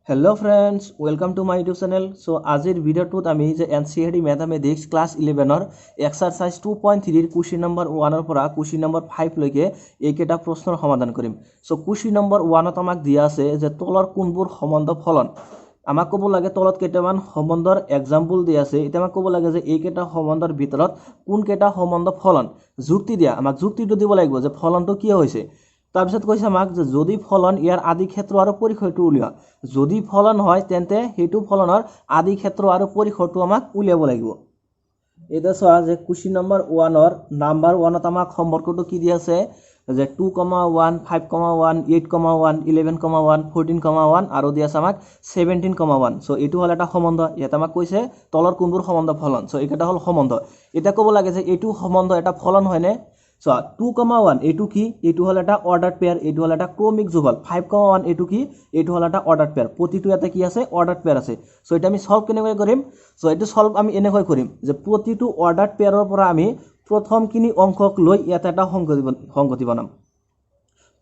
Hello friends welcome to my YouTube channel. So आजिर भिडिओत आमी जे NCERT mathematics class 11 exercise 2.3 question number 1 পৰা क्वेश्चन नम्बर 5 লৈকে এইকেটা প্ৰশ্নৰ সমাধান কৰিম। সো क्वेश्चन नम्बर 1 আমাক দিয়া আছে যে তলৰ কোনবোৰ সম্বন্ধ ফলন আমাক ক'ব লাগে তলত কেইটামান সম্বন্ধৰ এক্সাম্পল দিয়া আছে। এটা আমাক ক'ব লাগে যে এইকেটা সম্বন্ধৰ ভিতৰত কোন কেইটা সম্বন্ধ ফলন যুক্তি দিয়া আমাক যুক্তিটো দিব লাগিব যে ফলনটো কি হৈছে। তাৰপিছত কৈছে আমাক যে যদি ফলন ইয়াৰ আদি ক্ষেত্ৰ আৰু পৰিসৰটো উলিওৱা যদি ফলন হয় তেন্তে হেতু ফলনৰ আদি ক্ষেত্ৰ আৰু পৰিসৰটো আমাক উলিয়াব লাগিব। এটা চোৱা যে কোশ্চেন নম্বৰ 1 ৰ নাম্বাৰ 1 ত আমাক সম্পৰ্কটো কি দিয়া আছে যে 2,1 5,1 8,1 11,1 14,1 আৰু দিয়া আছে আমাক 17,1। সো এটো হল এটা সম্বন্ধ। ইয়াত আমাক কৈছে তলৰ কোনবোৰ সম্বন্ধ ফলন। সো এটা হল সম্বন্ধ। এটা ক'ব লাগে যে এটো সম্বন্ধ এটা ফলন হয়নে। So 2,1 এটু কি এটু হল এটা অর্ডার পেয়ার এটু হল এটা ক্রমিক যুগল 5,1 এটু কি এটু হল এটা অর্ডার পেয়ার প্রতিটো এতে কি আছে অর্ডার পেয়ার আছে। সো এটা আমি সলভ কেনেকৈ কৰিম সো এটো সলভ আমি এনেকৈ কৰিম যে প্ৰতিটো অৰ্ডাৰ পেয়াৰৰ পৰা আমি প্ৰথমখিনি অংকক লৈ ইয়াত এটা সংগতি বনাম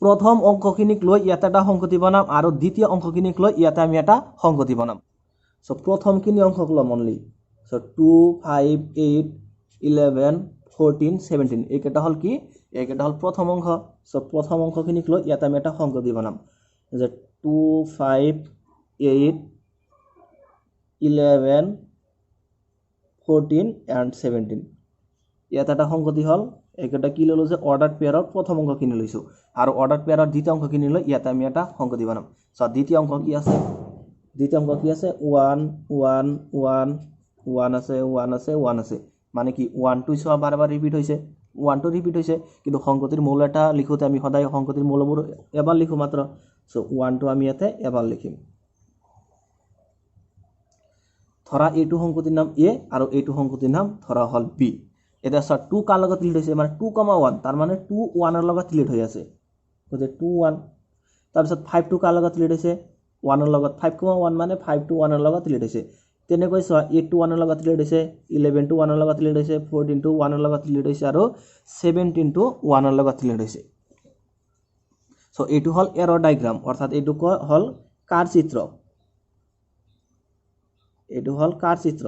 প্ৰথম অংকখিনিক লৈ ইয়াত এটা সংগতি বনাম আৰু দ্বিতীয় অংকখিনিক লৈ ইয়াত আমি এটা সংগতি বনাম। সো প্ৰথমখিনি অংকক লম অনলি। সো 2 5 8 11 14 17 এইকেটা হল কি এইকেটা হল প্রথম অংক। সো প্রথম অংকখিনিক লৈ ইয়াত আমি এটা সংগতি বনাম যে 2 5 8 11 14 and 17 ইয়াত এটা সংগতি হল এইকেটা কি ললো যে অর্ডার পেয়াৰৰ প্ৰথম অংকখিনি লৈছো আৰু অৰ্ডাৰ পেয়াৰৰ দ্বিতীয় অংকখিনি লৈ ইয়াত আমি এটা সংগতি বনাম। সো দ্বিতীয় অংক কি আছে 1 1 1 1 আছে 1 আছে 1 আছে মানে কি 1 2 সব বারবার রিপিট হইছে 1 2 রিপিট হইছে কিন্তু সংগতিৰ মূল এটা লিখোতে আমি সদায় সংগতিৰ মূলবোৰ এবাৰ লিখো মাত্ৰ। সো 1 2 আমি ইয়াতে এবাৰ লিখিম। ধৰা এইটো সংগতিৰ নাম a আৰু এইটো সংগতিৰ নাম ধৰা হল b। এটা সব 2 কাৰ লগত ৰিলেট হৈছে মানে 2,1 তাৰ মানে 2 1 ৰ লগত ৰিলেট হৈ আছে গতে 2 1। তাৰ পিছত 5 2 কাৰ লগত ৰিলেট হৈছে 1 ৰ লগত 5,1 মানে 5 2 1 ৰ লগত ৰিলেট হৈছে। তেনেকৈ চোৱা 8 to 1 ৰ লগত ৰিলেট হৈছে 11 to 1 ৰ লগত ৰিলেট হৈছে 14 to 1 ৰ লগত ৰিলেট হৈছে আৰু 17 to 1 ৰ লগত ৰিলেট হৈছে। সো এইটো হল এৰৰ ডায়াগ্ৰাম অৰ্থাৎ এইটো হল কাৰ চিত্ৰ এইটো হল কাৰ চিত্ৰ।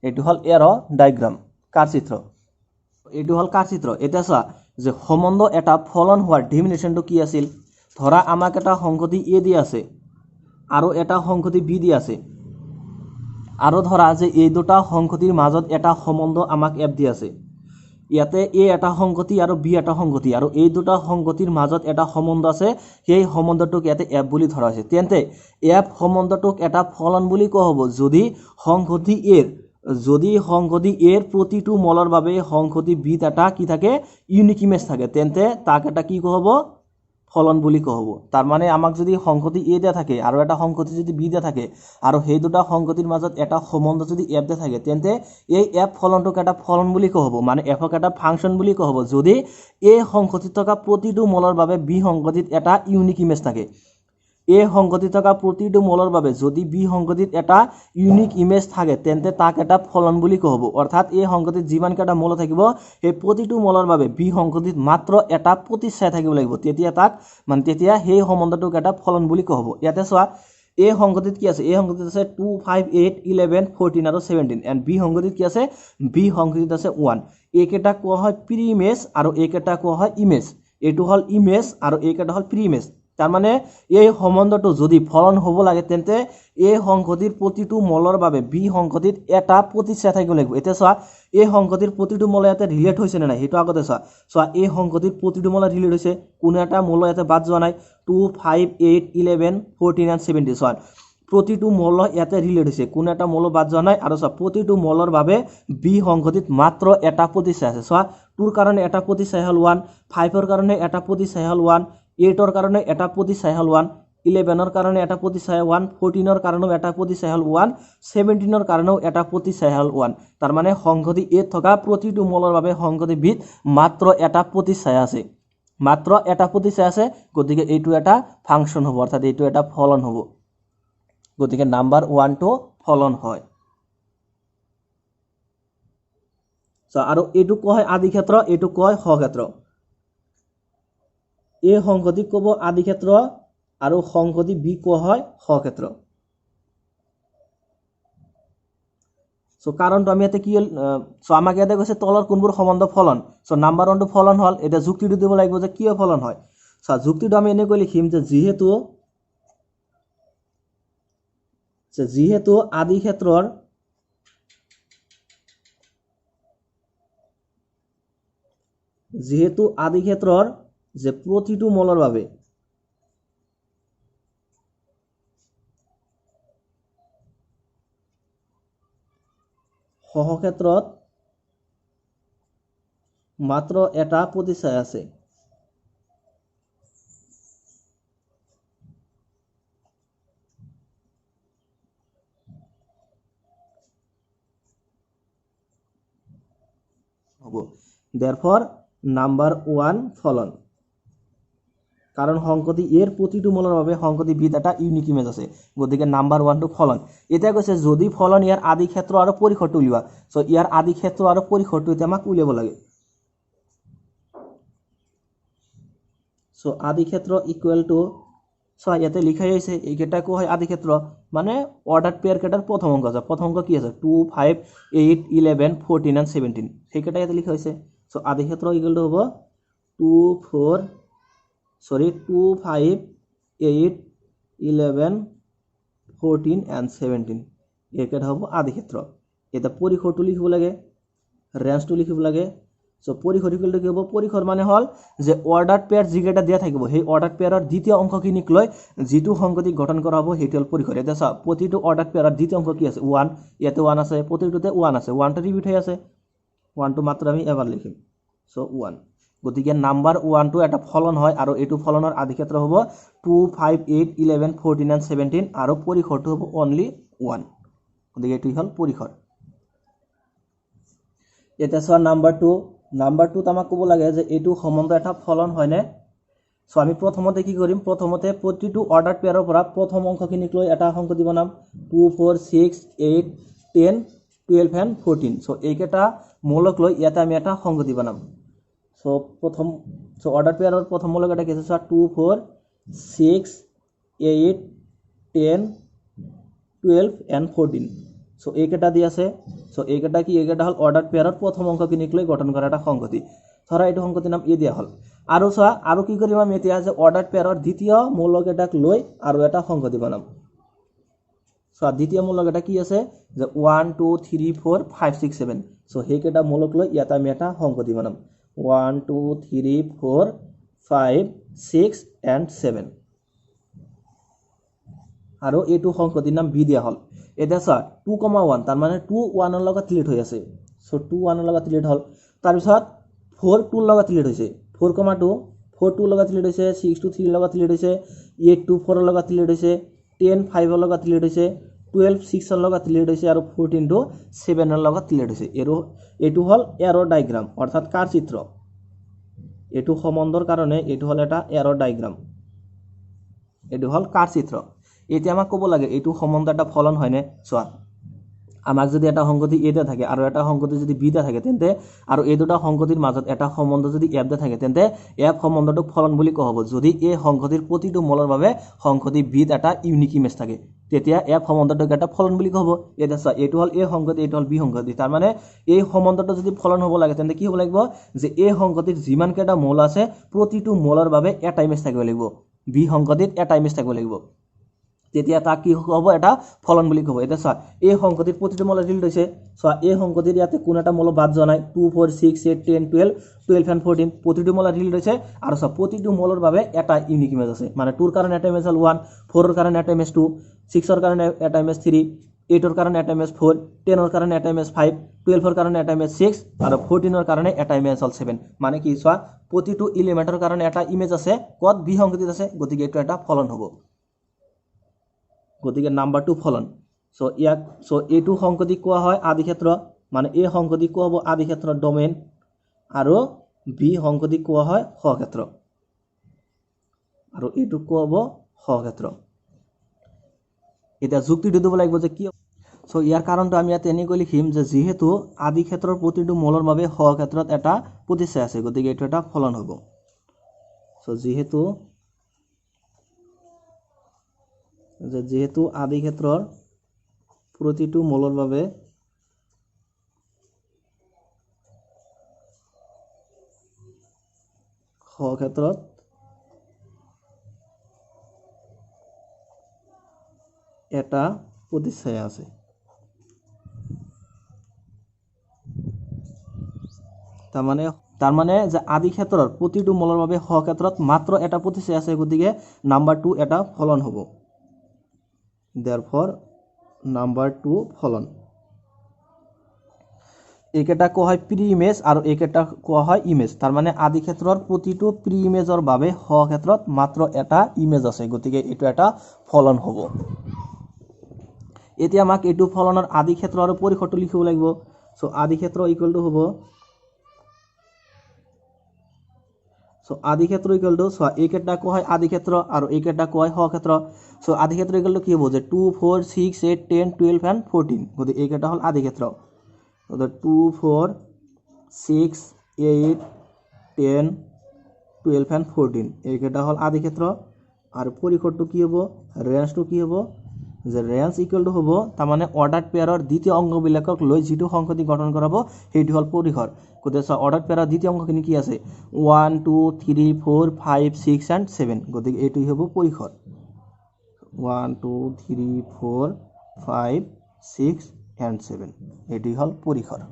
এইটো হল এৰ ডায়াগ্ৰাম কাৰ চিত্ৰ এইটো হল কাৰ চিত্ৰ। এটা চোৱা যে সম্বন্ধ এটা ফলন হোৱাৰ ডেফিনেশনটো কি আছিল। ধৰা আমাক এটা সংগতি a দি আছে আৰু এটা সংগতি b দি আছে আৰু ধৰা যে এই দুটা সংগতিৰ মাজত এটা সম্বন্ধ আমাক f দি আছে। ইয়াতে a এটা সংগতি আৰু b এটা সংগতি আৰু এই দুটা সংগতিৰ মাজত এটা সম্বন্ধ আছে সেই সম্বন্ধটোক ইয়াতে f বুলি ধৰা হৈছে। তেন্তে f সম্বন্ধটোক এটা ফলন বুলি কোৱা হ'ব যদি সংগতি এৰ প্ৰতিটো মলৰ বাবে সংগতি b এটা কি থাকে ইউনিক ইমেজ থাকে তেন্তে তাক এটা কি কোৱা হ'ব ফলন বুলি কোৱা হ'ব। তাৰ মানে আমাক যদি সংগতি a দিয়া থাকে আৰু এটা সংগতি যদি b দিয়া থাকে আৰু সেই দুটা সংগতিৰ মাজত এটা সম্বন্ধ যদি f দিয়া থাকে তেন্তে এই f ফলনটোক এটা ফলন বুলি কোৱা হ'ব মানে f ক এটা ফাংচন বুলি কোৱা হ'ব যদি a সংগতিত থকা প্ৰতিটো মলৰ বাবে b সংগতিত এটা ইউনিক ইমেজ থাকে। a সংগতিত থকা প্ৰতিটো মলৰ বাবে যদি b সংগতিত এটা ইউনিক ইমেজ থাকে তেন্তে তাক এটা ফলন বুলি কোৱা হ'ব। অৰ্থাৎ a সংগতিত যিমান কেইটা মল থাকিব সেই প্ৰতিটো মলৰ বাবে b সংগতিত মাত্ৰ এটা প্ৰতিচ্ছায়া থাকিব লাগিব তেতিয়া সেই সম্বন্ধটোক এটা ফলন বুলি কোৱা হ'ব। ইয়াতে চোৱা a সংগতিত কি আছে a সংগতিত আছে 2 5 8 11 14 আৰু 17 and b সংগতিত কি আছে b সংগতিত আছে 1। এইকেইটা কোৱা হয় প্ৰি ইমেজ আৰু এইকেইটা কোৱা হয় ইমেজ। এইটো হল ইমেজ আৰু এইকেইটা হল প্ৰি ইমেজ। তাৰ মানে এই সম্বন্ধটো যদি ফলন হ'ব লাগে তেন্তে এই সংগতিৰ প্ৰতিটো মলৰ বাবে b সংগতিত এটা প্ৰতিচ্ছায়া থাকিব লাগিব। এতিয়া চোৱা এই সংগতিৰ প্ৰতিটো মল ইয়াতে ৰিলেট হৈছে নে নাই হেতু আগতে চোৱা এই সংগতিৰ প্ৰতিটো মল ৰিলেট হৈছে কোনো এটা মল ইয়াতে বাদ যোৱা নাই 2 5 8 11 14 and 17 চোৱা প্ৰতিটো মল ইয়াতে ৰিলেট হৈছে কোনো এটা মল বাদ যোৱা নাই আৰু চোৱা প্ৰতিটো মলৰ বাবে b সংগতিত মাত্ৰ এটা প্ৰতিচ্ছায়া আছে। চোৱা 2 ৰ কাৰণে এটা প্ৰতিচ্ছায়া হল 1 5 ৰ কাৰণে এটা প্ৰতিচ্ছায়া হল 1 8 ৰ কাৰণে এটা প্ৰতিচ্ছায়া হল 1 11 ৰ কাৰণে এটা প্ৰতিচ্ছায়া 1 14 ৰ কাৰণেও এটা প্ৰতিচ্ছায়া হল 1 17 ৰ কাৰণেও এটা প্ৰতিচ্ছায়া হল 1। তাৰ মানে সংগতি a থকা প্ৰতিটো মলৰ বাবে সংগতি b মাত্ৰ এটা প্ৰতিচ্ছায়া আছে গতিকে এইটো এটা ফাংচন হ'ব অৰ্থাৎ এইটো এটা ফলন হ'ব। গতিকে নাম্বাৰ 1 টো ফলন হয়। আৰু এইটো কোৱা হয় আদি ক্ষেত্ৰ, এইটো কয় স ক্ষেত্ৰ। এই সংহতি ক'ব আদি ক্ষেত্ৰ আৰু সংহতি বি কোৱা হয় স ক্ষেত্ৰ। সো কাৰণটো আমি ইয়াতে কি সো আমাক ইয়াতে কৈছে তলৰ কোনবোৰ সম্বন্ধ ফলন। সো নাম্বাৰ 1 টো ফলন হল। এটা যুক্তিটো দিব লাগিব যে কিয় ফলন হয়। সো যুক্তিটো আমি এনেকৈ লিখিম যে যিহেতু আদি ক্ষেত্ৰৰ যে প্ৰতিটো মলৰ বাবে সহক্ষেত্ৰত মাত্ৰ এটা প্ৰতিচ্ছায়া আছে। হ'ব therefore নাম্বাৰ 1 ফলন। কাৰণ সংহতি এৰ প্ৰতিটো মলৰ বাবে সংহতি বিত এটা ইউনিক ইমেজ আছে, গতিকে নাম্বাৰ 1 টো ফলন। এতিয়া কৈছে যদি ফলন ইয়াৰ আদি ক্ষেত্ৰ আৰু পৰিসৰটো উলিওৱা। সো ইয়াৰ আদি ক্ষেত্ৰ আৰু পৰিসৰটো এতিয়া আমাক উলিয়াব লাগে। সো আদি ক্ষেত্ৰ ইকুৱেল টু সো ইয়াতে লিখাই আছে এইকেইটা কোৱা হয় আদি ক্ষেত্ৰ, মানে অৰ্ডাৰ পেয়াৰ কেইটাৰ প্ৰথম অংক আছে। প্ৰথম অংক কি আছে 2 5 8 11 14 and 17 সেইকেইটা ইয়াতে লিখা হৈছে। সো আদি ক্ষেত্ৰ ইকুৱেল টু হ'ব 2 5 8 11 14 and 17 এইকেইটা হ'ব আদি ক্ষেত্ৰ। এটা পৰিসৰটো লিখিব লাগে, ৰেঞ্জটো লিখিব লাগে। সো পৰিসৰ ইকুৱেল টু কি হ'ব, পৰিসৰ মানে হল যে অৰ্ডাৰ পেয়াৰ যিকেইটা দিয়া থাকিব সেই অৰ্ডাৰ পেয়াৰৰ দ্বিতীয় অংকখিনিক লৈ যিটো সংগতি গঠন কৰা হ'ব সেইটো হ'ল পৰিসৰ। এতিয়া চা প্ৰতিটো অৰ্ডাৰ পেয়াৰৰ দ্বিতীয় অংক কি আছে 1, ইয়াতে 1 আছে, প্ৰতিটোতে 1 আছে, 1টো ৰিপিট হৈ আছে, 1টো মাত্ৰ আমি এবাৰ লিখিম। সো 1, গতিকে নাম্বাৰ 1 টো এটা ফলন হয় আৰু এইটো ফলনৰ আদি ক্ষেত্ৰ হ'ব 2 5 8 11 14 and 17 আৰু পৰিসৰটো হ'ব অনলি 1, গতিকে এইটো হ'ল পৰিসৰ। এতিয়া চোৱা নাম্বাৰ 2 আমাক ক'ব লাগে যে এইটো সম্বন্ধ এটা ফলন হয়নে। সো আমি প্ৰথমতে কি কৰিম, প্ৰথমতে প্ৰতিটো অৰ্ডাৰ পেয়াৰৰ পৰা প্ৰথম অংকখিনিক লৈ এটা সংগতি বনাম 2 4 6 8 10 12 and 14। সো এইকেইটা মূলক লৈ ইয়াতে আমি এটা সংগতি বনাম। সো অৰ্ডাৰ পেয়াৰৰ প্ৰথম মূলক এটা কি আছে চোৱা 2 4 6 8 10 12 and 14। সো এইকেইটা দি আছে। সো এইকেইটা কি, এইকেইটা হল অৰ্ডাৰ পেয়াৰৰ প্ৰথম অংকখিনিক লৈ গঠন কৰা এটা সংগতি। ধৰা এইটো সংগতিৰ নাম এ দিয়া হল। আৰু চোৱা আৰু কি কৰিম আমি এতিয়া যে অৰ্ডাৰ পেয়াৰৰ দ্বিতীয় মূলক এটাক লৈ আৰু এটা সংগতি বনাম। চোৱা দ্বিতীয় মূলক এটা কি আছে যে 1 2 3 4 5 6 7। সো সেইকেইটা মূলক লৈ ইয়াতে আমি এটা সংগতি বনাম 1 2 3 4 5 6 and 7 আৰু এইটো সংগতিৰ নাম বি দিয়া হল। এতিয়া চোৱা 2 1 তাৰ মানে 2 1 ৰ লগত ৰিলেট হৈ আছে। সো 2 1 ৰ লগত ৰিলেট হল। তাৰপিছত 4 2 ৰ লগত ৰিলেট হৈছে, 4 2 4 2 ৰ লগত ৰিলেট হৈছে, 6 2 3 ৰ লগত ৰিলেট হৈছে, 8 2 4 ৰ লগত ৰিলেট হৈছে, 10 5 ৰ লগত ৰিলেট হৈছে, 12 6 ৰ লগত ৰিলেট হৈছে আৰু 14 2 7 ৰ লগত ৰিলেট হৈছে। এইটো হল এৰৰ ডায়াগ্ৰাম অৰ্থাৎ কাৰ চিত্ৰ। এইটো সম্বন্ধৰ কাৰণে এইটো হল এটা এৰৰ ডায়াগ্ৰাম, এইটো হল কাৰ চিত্ৰ। এতিয়া আমাক ক'ব লাগে এইটো সম্বন্ধ এটা ফলন হয়নে। চোৱা আমাক যদি এটা সংগতি এ তে থাকে আৰু এটা সংগতি যদি বি তে থাকে তেন্তে আৰু এই দুটা সংগতিৰ মাজত এটা সম্বন্ধ যদি এফ তে থাকে তেন্তে এফ সম্বন্ধটোক ফলন বুলি কোৱা হ'ব। যদি এই সংগতিৰ প্ৰতিটো মলৰ বাবে সংগতি বিত এটা ইউনিক ইমেজ থাকে তেতিয়া এফ সম্বন্ধটোক এটা ফলন বুলি কোৱা হ'ব। এতিয়া চোৱা এইটো হল এ সংগতি, এইটো হল বি সংগতি, তাৰ মানে এই সম্বন্ধটো যদি ফলন হ'ব লাগে তেন্তে কি হ'ব লাগিব যে এই সংগতিৰ যিমান কেইটা মৌল আছে প্ৰতিটো মলৰ বাবে এটা ইমেজ থাকিব লাগিব, বি সংগতিত এটা ইমেজ থাকিব লাগিব, তেতিয়া তাক কি হ'ব এটা ফলন বুলি ক'ব। এতিয়া চোৱা এই সংগতিৰ প্ৰতিটো মৌল ৰিলেট হৈছে। চোৱা এই সংগতিৰ ইয়াতে কোনো এটা মৌল বাদ যোৱা নাই, 2 4 6 8 10 12 12 and 14 প্ৰতিটো মৌল ৰিলেট হৈছে। আৰু চোৱা প্ৰতিটো মৌলৰ বাবে এটা ইউনিক ইমেজ আছে, মানে 2 ৰ কাৰণে এটা ইমেজ হল 1, 4 ৰ কাৰণে এটা ইমেজ 2, 6 ৰ কাৰণে এটা ইমেজ 3, 8 ৰ কাৰণে এটা ইমেজ 4, 10 ৰ কাৰণে এটা ইমেজ 5, 12 ৰ কাৰণে এটা ইমেজ 6 আৰু 14 ৰ কাৰণে এটা ইমেজ হল 7। মানে কি চোৱা প্ৰতিটো এলিমেন্টৰ কাৰণে এটা ইমেজ আছে, কত বি সংগতিত আছে, গতিকে এইটো এটা ফলন হ'ব। গতিকে নাম্বাৰ 2 ফলন। সো এইটো সংগতি কোৱা হয় আদি ক্ষেত্ৰ, মানে এই সংগতি কোৱা হ'ব আদি ক্ষেত্ৰৰ ডোমেইন আৰু বি সংগতি কোৱা হয় সহক্ষেত্ৰ আৰু এইটো কোৱা হ'ব সহক্ষেত্ৰ। এতিয়া যুক্তিটো দিব লাগিব যে কি। সো ইয়াৰ কাৰণটো আমি ইয়াত এনেকৈ লিখিম যে যেহেতু আদি ক্ষেত্ৰৰ প্ৰতিটো মলৰ বাবে হ ক্ষেত্ৰত এটা প্ৰতিচ্ছায়া আছে গতিকে এইটো এটা ফলন হ'ব সো যেহেতু আদি ক্ষেত্ৰৰ প্ৰতিটো মলৰ বাবে হ ক্ষেত্ৰত এটা প্ৰতিচ্ছায়া আছে তাৰ মানে যে আদি ক্ষেত্ৰৰ প্ৰতিটো মলৰ বাবে হ ক্ষেত্ৰত মাত্ৰ এটা প্ৰতিচ্ছায়া আছে গতিকে নাম্বাৰ 2 এটা ফলন হ'ব therefore নাম্বাৰ 2 ফলন এইকেইটা কোৱা হয় প্ৰি ইমেজ আৰু এইকেইটা কোৱা হয় ইমেজ তাৰ মানে আদি ক্ষেত্ৰৰ প্ৰতিটো প্ৰি ইমেজৰ বাবে হ ক্ষেত্ৰত মাত্ৰ এটা ইমেজ আছে গতিকে এইটো এটা ফলন হ'ব এতিয়া আমাক এইটো ফলনৰ আদি ক্ষেত্ৰ আৰু পৰিসৰটো লিখিব লাগিব সো আদি ক্ষেত্ৰ ইকুৱেল টু হ'ব সো আদি ক্ষেত্ৰ ইকুৱেল টু সো এইকেইটা কোৱা হয় আদি ক্ষেত্ৰ আৰু এইকেইটা কোৱা হয় হ ক্ষেত্ৰ সো আদি ক্ষেত্ৰ ইকুৱেল টু কি হ'ব যে 2 4 6 8 10 12 and 14 গতিকে এইকেইটা হ'ল আদি ক্ষেত্ৰ 2 4 6 8 10 12 and 14 এইকেইটা হ'ল আদি ক্ষেত্ৰ আৰু পৰিসৰটো কি হ'ব ৰেঞ্জটো কি হ'ব যে ৰেঞ্জ ইকুৱেল টু হ'ব তাৰ মানে অৰ্ডাৰ পেয়াৰৰ দ্বিতীয় অংগবিলাকক লৈ যিটো সংহতি গঠন কৰাব সেইটো হ'ল পৰিসৰ গতিকে অৰ্ডাৰ পেয়াৰৰ দ্বিতীয় অংগখিনি কি আছে 1 2 3 4 5 6 and 7 গতিকে এইটোই হ'ব পৰিসৰ 1 2 3 4 5 6 and 7 এইটোই হ'ল পৰিসৰ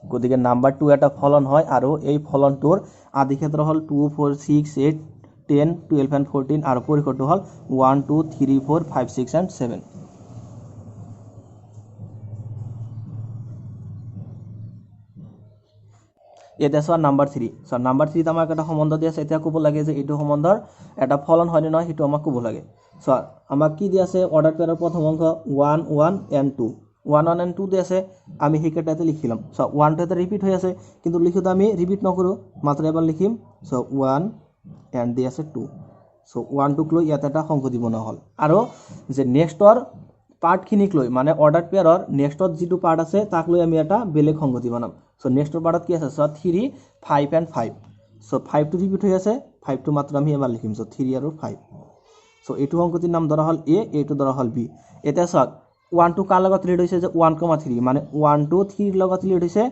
গতিকে নাম্বাৰ 2 এটা ফলন হয় আৰু এই ফলনটোৰ আদি ক্ষেত্ৰ হ'ল 2 4 6 8 10 12 and 14 আৰু পৰিসৰটো হ'ল 1 2 3 4 5 6 and 7 এটা সো নাম্বাৰ 3 সো নাম্বাৰ 3 আমাক এটা সম্বন্ধ দি আছে এতিয়া ক'ব লাগে যে এইটো সম্বন্ধৰ এটা ফলন হয় নে নহয় সেইটো আমাক ক'ব লাগে সো আমাক কি দি আছে অৰ্ডাৰ পেয়াৰৰ প্ৰথম অংক 1 1 and 2 1 1 and 2 দি আছে আমি হেকেটাতে লিখিলাম সো 1 টো এটা ৰিপিট হৈ আছে কিন্তু লিখোতে আমি ৰিপিট নকৰো মাত্ৰ এবাৰ লিখিম সো 1 and দি আছে 2 সো 1 2 লৈ ইয়াত এটা সংহতি বনোৱা হ'ল আৰু যে নেক্সটৰ পাৰ্টখিনিক লৈ মানে অৰ্ডাৰ পেয়াৰৰ নেক্সটত যিটো পাৰ্ট আছে তাক লৈ আমি এটা বেলেগ সংহতি বনাম সো নেক্সটৰ পাৰ্টত কি আছে সো 3 5 and 5 সো 5 টো ৰিপিট হৈ আছে 5 টো মাত্ৰ আমি এবাৰ লিখিম সো 3 আৰু 5 সো এইটো সংহতিৰ নাম ধৰা হ'ল a এইটো ধৰা হ'ল b এটা চাওক 1 টো কাৰ লগত ৰিলেট হৈছে যে 1,3 মানে 1 টো 3 ৰ লগত ৰিলেট হৈছে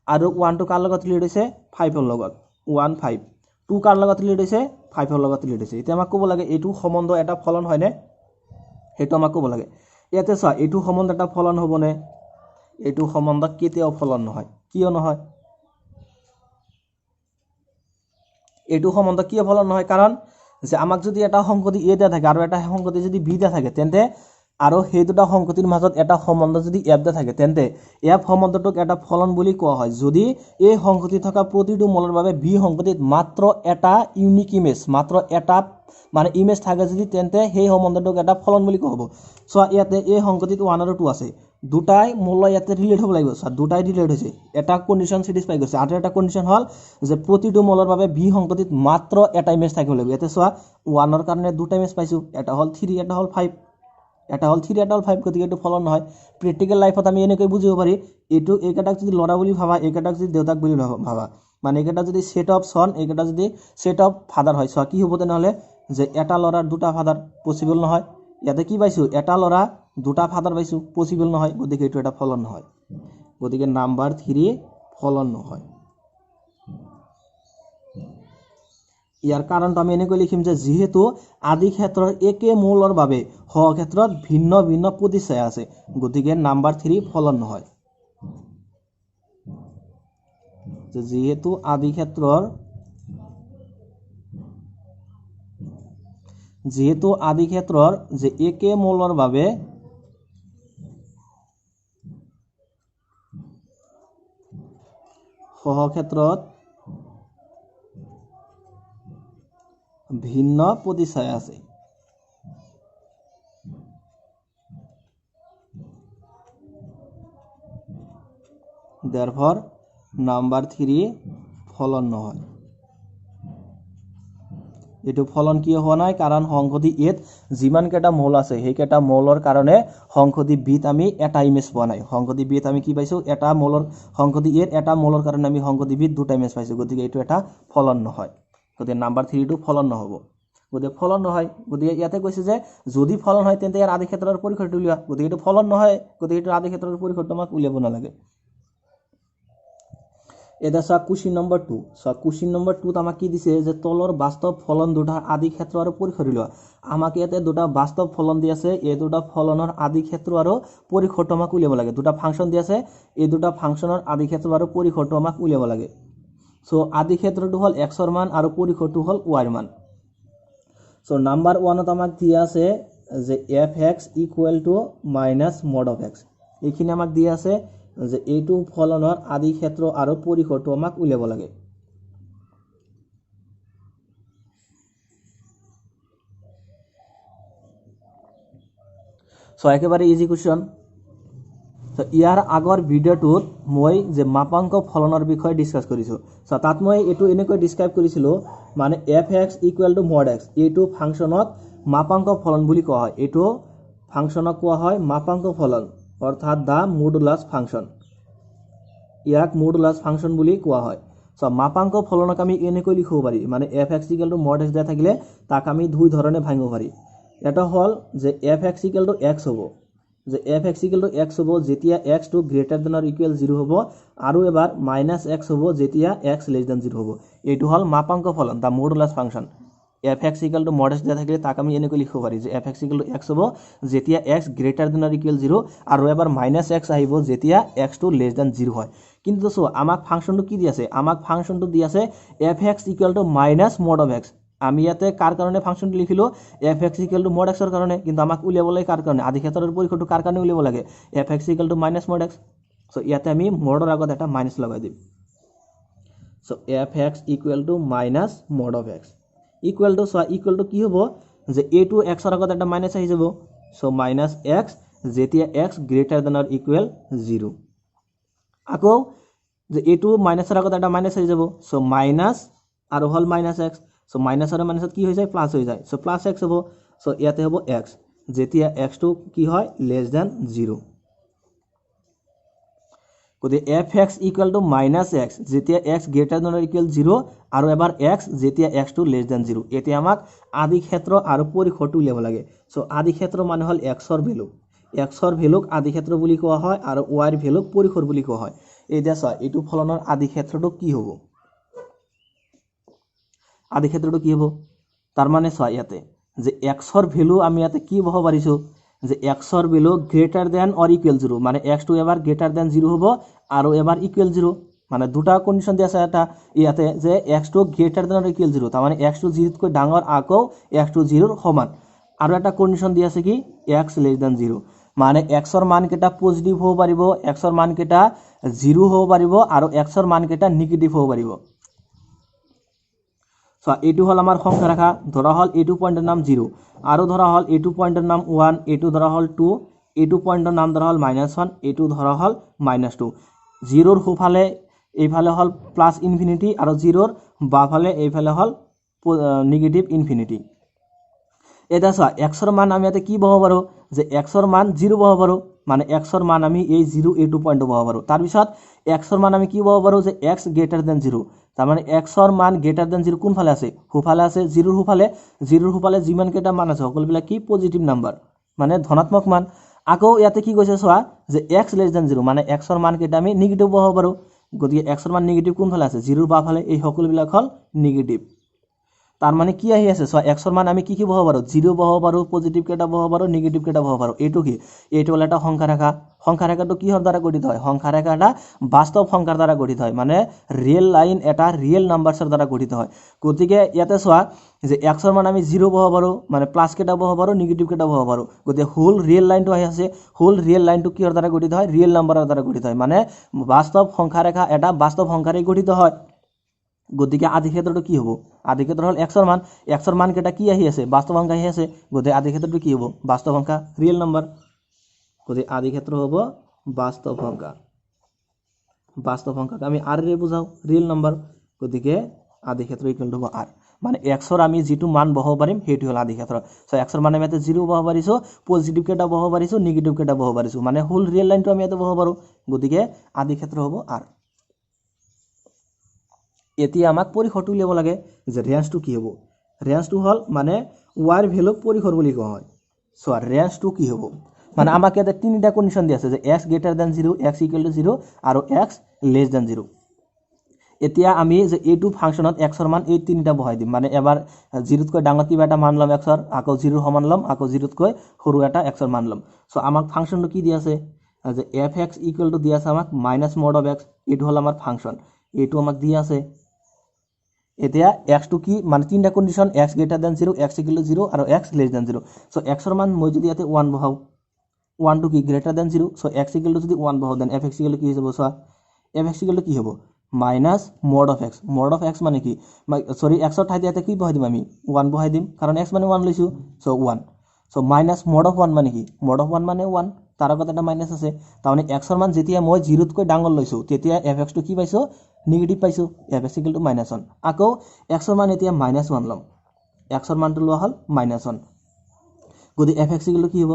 আৰু 1 টো কাৰ লগত ৰিলেট হৈছে 5 ৰ লগত 1 5 2 কাৰ লগত ৰিলেট হৈছে 5 ৰ লগত ৰিলেট হৈছে এতিয়া আমাক ক'ব লাগে এইটো সম্বন্ধ এটা ফলন হয়নে হেতু আমাক ক'ব লাগে ইয়াতে চা এইটো সম্বন্ধ এটা ফলন হ'বনে এইটো সম্বন্ধ কেতিয়াও ফলন নহয় কিয় নহয় এইটো সম্বন্ধ কিয় ফলন নহয় কাৰণ যে আমাক যদি এটা সংগতি a দিয়া থাকে আৰু এটা সংগতি যদি b দিয়া থাকে তেন্তে আৰু সেই দুটা সংগতিৰ মাজত এটা সম্বন্ধ যদি f দিয়া থাকে তেন্তে f সম্বন্ধটোক এটা ফলন বুলি কোৱা হয় যদি এই সংগতি থকা প্ৰতিটো মলৰ বাবে b সংগতিত মাত্ৰ এটা ইউনিক ইমেজ মাত্ৰ এটা মানে ইমেজ থাকে যদি তেন্তে সেই সম্বন্ধটোক এটা ফলন বুলি কোৱা হ'ব সো ইয়াতে এই সংগতিত 1 আৰু 2 আছে দুটাই মূল ইয়াতে ৰিলেট হ'ব লাগিব সো দুটাই ৰিলেট হৈছে এটা কন্ডিশন স্যাটিসফাই কৰিছে আৰু এটা কন্ডিশন হ'ল যে প্ৰতিটো মলৰ বাবে b সংগতিত মাত্ৰ এটা ইমেজ থাকিব লাগিব ইয়াতে সো 1 ৰ কাৰণে দুটা ইমেজ পাইছো এটা হ'ল 3 এটা হ'ল 5 এটা হ'ল 3 এটা হ'ল 5 গতিকে এইটো ফলন নহয় প্ৰ্যাকটিক্যাল লাইফত আমি এনেকৈ বুজিব পাৰি এইটো এইকেইটাক যদি লৰা বুলি ভাবা এইকেইটাক যদি দেউতাক বুলি ভাবা মানে এইকেইটা যদি সেট অফ সন এইকেইটা যদি সেট অফ ফাদাৰ হয় সো কি হ'ব তেনেহলে যে এটা লৰাৰ দুটা ফাদাৰ পসিবল নহয় ইয়াতে কি পাইছো এটা লৰা দুটা ফাদাৰ পাইছো পসিবল নহয় গতিকে এইটো এটা ফলন নহয় গতিকে নাম্বাৰ 3 ফলন নহয় ইয়াৰ কাৰণটো আমি এনেকৈ লিখিম যে যেহেতু আদি ক্ষেত্ৰৰ একে মূলৰ বাবে হ ক্ষেত্ৰত ভিন্ন ভিন্ন প্ৰতিচ্ছায়া আছে গতিকে নাম্বাৰ 3 ফলন নহয় যে যেহেতু আদি ক্ষেত্ৰৰ যে একে মূলৰ বাবে সহ ক্ষেত্ৰত ভিন্ন প্ৰতিচ্ছায়া আছে therefore নাম্বাৰ 3 ফলন নহয় এইটো ফলন কিয় হোৱা নাই কাৰণ সংহতি এত যিমান কেইটা মৌল আছে সেইকেইটা মৌলৰ কাৰণে সংহতি বিত আমি এটা ইমেজ পোৱা নাই সংহতি বিত আমি কি পাইছো এটা মৌলৰ সংহতি এত এটা মৌলৰ কাৰণে আমি সংহতি বিত দুটা ইমেজ পাইছো গতিকে এইটো এটা ফলন নহয় গতিকে নাম্বাৰ 3 টো ফলন নহব গতিকে ফলন নহয় গতিকে ইয়াতে কৈছে যে যদি ফলন হয় তেন্তে ইয়াৰ আদি ক্ষেত্ৰৰ পৰিসৰটো উলিওৱা গতিকে এইটো ফলন নহয় গতিকে এইটো আদি ক্ষেত্ৰৰ পৰিসৰটো আমাক উলিয়াব নালাগে এটা সা question number 2 so question number 2 ত আমাক কি দিছে যে তলৰ বাস্তৱ ফলন দুটা আদি ক্ষেত্ৰ আৰু পৰিসৰ উলিওৱা আমাক ইয়াতে দুটা বাস্তৱ ফলন দি আছে এই দুটা ফলনৰ আদি ক্ষেত্ৰ আৰু পৰিসৰটো আমাক উলিয়াব লাগে দুটা ফাংচন দি আছে এই দুটা ফাংচনৰ আদি ক্ষেত্ৰ আৰু পৰিসৰটো আমাক উলিয়াব লাগে সো আদি ক্ষেত্ৰটো হল x ৰ মান আৰু পৰিসৰটো হল y ৰ মান সো নাম্বার 1 ত আমাক দিয়া আছে যে fx - mod of x এইখিনি আমাক দিয়া আছে যে এইটো ফলনৰ আদি ক্ষেত্ৰ আৰু পৰিসৰটো আমাক উলিয়াব লাগে সো একেবাৰে ইজি কোশ্চন সো ইয়াৰ আগৰ ভিডিওটোত মই যে মাপাঙ্ক ফলনৰ বিষয়ে ডিসকাস কৰিছো সো তাত মই এটো এনেকৈ ডিসক্ৰাইব কৰিছিলো মানে fx = mod x এইটো ফাংচনক মাপাঙ্ক ফলন বুলি কোৱা হয় এইটো ফাংচনক কোৱা হয় মাপাঙ্ক ফলন অৰ্থাৎ দা মডুলাস ফাংচন ইয়াক মডুলাস ফাংচন বুলি কোৱা হয় সো মাপাঙ্ক ফলনক আমি এনেকৈ লিখিব পাৰি মানে fx = mod x দিয়া থাকিলে তাক আমি দুই ধৰণে ভাঙিব পাৰি এটা হল যে fx = x হ'ব যে fx = x হ'ব যেতিয়া x টো গ্ৰেটাৰ দেন অৰ ইকুৱেল 0 হ'ব আৰু এবাৰ -x হ'ব যেতিয়া x লেছ দেন 0 হ'ব এইটো হল মাপাঙ্ক ফলন দা modulus function fx = mod x দিয়া থাকিলে তাক আমি এনেকৈ লিখিব পাৰি যে fx = x হ'ব যেতিয়া x greater than or equal 0 আৰু এবাৰ -x আহিব যেতিয়া x টো লেছ দেন 0 হয় কিন্তু সো আমাক ফাংচনটো কি দি আছে আমাক ফাংচনটো দি আছে fx = -mod of x আমি ইয়াতে কার কারণে ফাংশনটো লিখিলো fx = mod x এর কারণে কিন্তু আমাক উলিয়াবলৈ কার কারণে আদি ক্ষেত্ৰৰ পৰিসৰটো কাৰ কাৰণে উলিয়াব লাগে fx = -mod x সো ইয়াতে আমি মডৰ আগত এটা মাইনাস লগাই দিম so fx = -mod of x equal to কি হ'ব যে a2 x এর আগত এটা মাইনাস আহি যাব সো -x যেতিয়া x greater than or equal 0 আকৌ যে a2 মাইনাসৰ আগত এটা মাইনাস আহি যাব সো মাইনাস আৰু হল -x সো মাইনাস আৰু মাইনাসত কি হৈ যায় প্লাস হৈ যায় সো প্লাস x হ'ব সো ইয়াতে হ'ব x যেতিয়া x টো কি হয় লেছ দেন 0 গতি fx = -x যেতিয়া x greater than or equal 0 আৰু এবাৰ x যেতিয়া x টো লেছ দেন 0 এতিয়া আমাক আদি ক্ষেত্ৰ আৰু পৰিসৰটো উলিয়াব লাগে সো আদি ক্ষেত্ৰ মানে হল x ৰ ভ্যালু x ৰ ভ্যালুক আদি ক্ষেত্ৰ বুলি কোৱা হয় আৰু y ৰ ভ্যালুক পৰিসৰ বুলি কোৱা হয় এই দেখা এইটো ফলনৰ আদি ক্ষেত্ৰটো কি হ'ব আদি ক্ষেত্ৰটো কি হ'ব তাৰ মানে ইয়াতে যে x ৰ ভ্যালু আমি ইয়াতে কি বহাব পাৰিছো যে x ৰ value greater than or equal 0 মানে x টো এবাৰ গ্ৰেটাৰ দেন 0 হ'ব আৰু এবাৰ ইকুৱেল 0 মানে দুটা কন্ডিশন দিয়া আছে এটা ইয়াতে যে x টো গ্ৰেটাৰ দেন অৰ ইকুৱেল 0 তাৰ মানে x টো 0 তকৈ ডাঙৰ আকৌ x টো 0 ৰ সমান আৰু এটা কন্ডিশন দিয়া আছে কি x লেছ দেন 0 মানে x ৰ মান কেটা পজিটিভ হ'ব পাৰিব x ৰ মান কেটা 0 হ'ব পাৰিব আৰু x ৰ মান কেটা নেগেটিভ হ'ব পাৰিব সো এইটো হল আমাৰ সংখ্যা ৰেখা ধৰা হল এইটো পয়েন্টেৰ নাম 0 আৰু ধৰা হল এইটো পয়েন্টেৰ নাম 1 এইটো ধৰা হল 2 এইটো পয়েন্টেৰ নাম ধৰা হল -1 এইটো ধৰা হল -2 0 ৰ সোফালে এইফালে হল প্লাস ইনফিনিটি আৰু 0 ৰ বাফালে এইফালে হল নেগেটিভ ইনফিনিটি এটা চোৱা x ৰ মান আমি ইয়াতে কি বহাব পাৰো যে x ৰ মান 0 বহাব পাৰো মানে x ৰ মান আমি এই 0 এইটো পয়েন্ট বহাব পাৰো তাৰ পিছত x ৰ মান আমি কি বহাব পাৰো যে x গ্ৰেটাৰ দেন 0 তাৰ মানে x ৰ মান গ্ৰেটাৰ দেন 0 কোন ফালে আছে সোফালে আছে 0 ৰ সোফালে যিমান কেটা মান আছে সকলোবিলাক কি পজিটিভ নাম্বাৰ মানে ধনাত্মক মান আকৌ ইয়াতে কি কৈছে চোৱা যে x লেছ দেন 0 মানে x ৰ মান কেটা আমি নেগেটিভ বহাব পাৰো গতিকে x ৰ মান নেগেটিভ কোন ফালে আছে 0 ৰ বাফালে এই সকলোবিলাক হল নেগেটিভ তাৰ মানে কি আহি আছে সো x ৰ মান আমি কি বহাব পাৰো 0 বহাব পাৰো পজিটিভ কেটা বহাব পাৰো নেগেটিভ কেটা বহাব পাৰো এইটো কি এইটো হল এটা সংখ্যা ৰেখাটো কিহৰ দ্বাৰা গঠিত হয় সংখ্যা ৰেখাটা বাস্তৱ সংখ্যাৰ দ্বাৰা গঠিত হয় মানে ৰিয়েল লাইন এটা ৰিয়েল নাম্বাৰছৰ দ্বাৰা গঠিত হয় গতিকে ইয়াতে চোৱা যে x ৰ মান আমি 0 বহাব পাৰো মানে প্লাস কেটা বহাব পাৰো নেগেটিভ কেটা বহাব পাৰো গতিকে হোল ৰিয়েল লাইনটো আহি আছে হোল ৰিয়েল লাইনটো কিহৰ দ্বাৰা গঠিত হয় ৰিয়েল নাম্বাৰৰ দ্বাৰা গঠিত হয় মানে বাস্তৱ সংখ্যা ৰেখা এটা বাস্তৱ সংখ্যাৰে গঠিত হয় গতিকে আদি ক্ষেত্ৰটো কি হ'ব আদি ক্ষেত্ৰ হল x ৰ মান কেটা কি আহি আছে বাস্তৱ সংখ্যা আহি আছে গতিকে আদি ক্ষেত্ৰটো কি হ'ব বাস্তৱ সংখ্যা ৰিয়েল নাম্বাৰ গতিকে আদি ক্ষেত্ৰ হ'ব বাস্তৱ সংখ্যাক আমি r ৰে বুজাও ৰিয়েল নাম্বাৰ গতিকে আদি ক্ষেত্ৰ ইকুৱেল টু r মানে এক্সৰ আমি যিটো মান বহাব পাৰিম সেইটো হ'ল আদি ক্ষেত্ৰ সো এক্সৰ মান আমি ইয়াতে 0 বহাব পাৰিছো পজিটিভ কেটা বহাব পাৰিছো নেগেটিভ কেটা বহাব পাৰিছো মানে হোল ৰিয়েল লাইনটো আমি ইয়াতে বহাব পাৰো গতিকে আদি ক্ষেত্ৰ হ'ব r এতিয়া আমাক পৰিসৰটো উলিয়াব লাগে যে ৰেঞ্জটো কি হ'ব ৰেঞ্জটো হ'ল মানে y ৰ ভ্যালুক পৰিসৰ বুলি কোৱা হয় সো ৰেঞ্জটো কি হ'ব মানে আমাক ইয়াতে তিনিটা কন্ডিশন দি আছে যে x greater than 0 x equal to 0 আৰু x less than 0 এতিয়া আমি যে এইটো ফাংশনত x ৰ মান এই তিনিটা বহাই দিম মানে এবাৰ 0 তকৈ ডাঙৰ কিবা এটা মান লম x ৰ আকৌ 0 ৰ সমান লম আকৌ 0 তকৈ সৰু এটা x ৰ মান লম সো আমাক ফাংশনটো কি দি আছে যে fx equal to দি আছে আমাক minus mod of x এইটো হল আমাৰ ফাংশন এইটো আমাক দি আছে এতিয়া x টো কি মানে তিনটা condition x greater than 0 x equal to 0 আৰু x less than 0 so x ৰ মান মই যদি ইয়াতে 1 বহাও 1 to কি greater than 0 so x equal to যদি 1 বহাও দেন fx equal to কি হ'ব সো fx equal to কি হ'ব minus mod of x মানে কি সরি x ৰ ঠাইতে ইয়াতে কি বহাই দিম আমি 1 বহাই দিম কাৰণ x মানে 1 লৈছো so 1 so minus mod of 1 মানে কি mod of 1 মানে 1 তাৰ আগত এটা মাইনাস আছে তাৰমানে x ৰ মান যেতিয়া মই 0 তকৈ ডাঙৰ লৈছো তেতিয়া fx টো কি পাইছো নেগেটিভ পাইছো fx equal to -1 আকৌ x ৰ মান এতিয়া -1 লম x ৰ মানটো লোৱা হল -1 গতি fx equal to কি হ'ব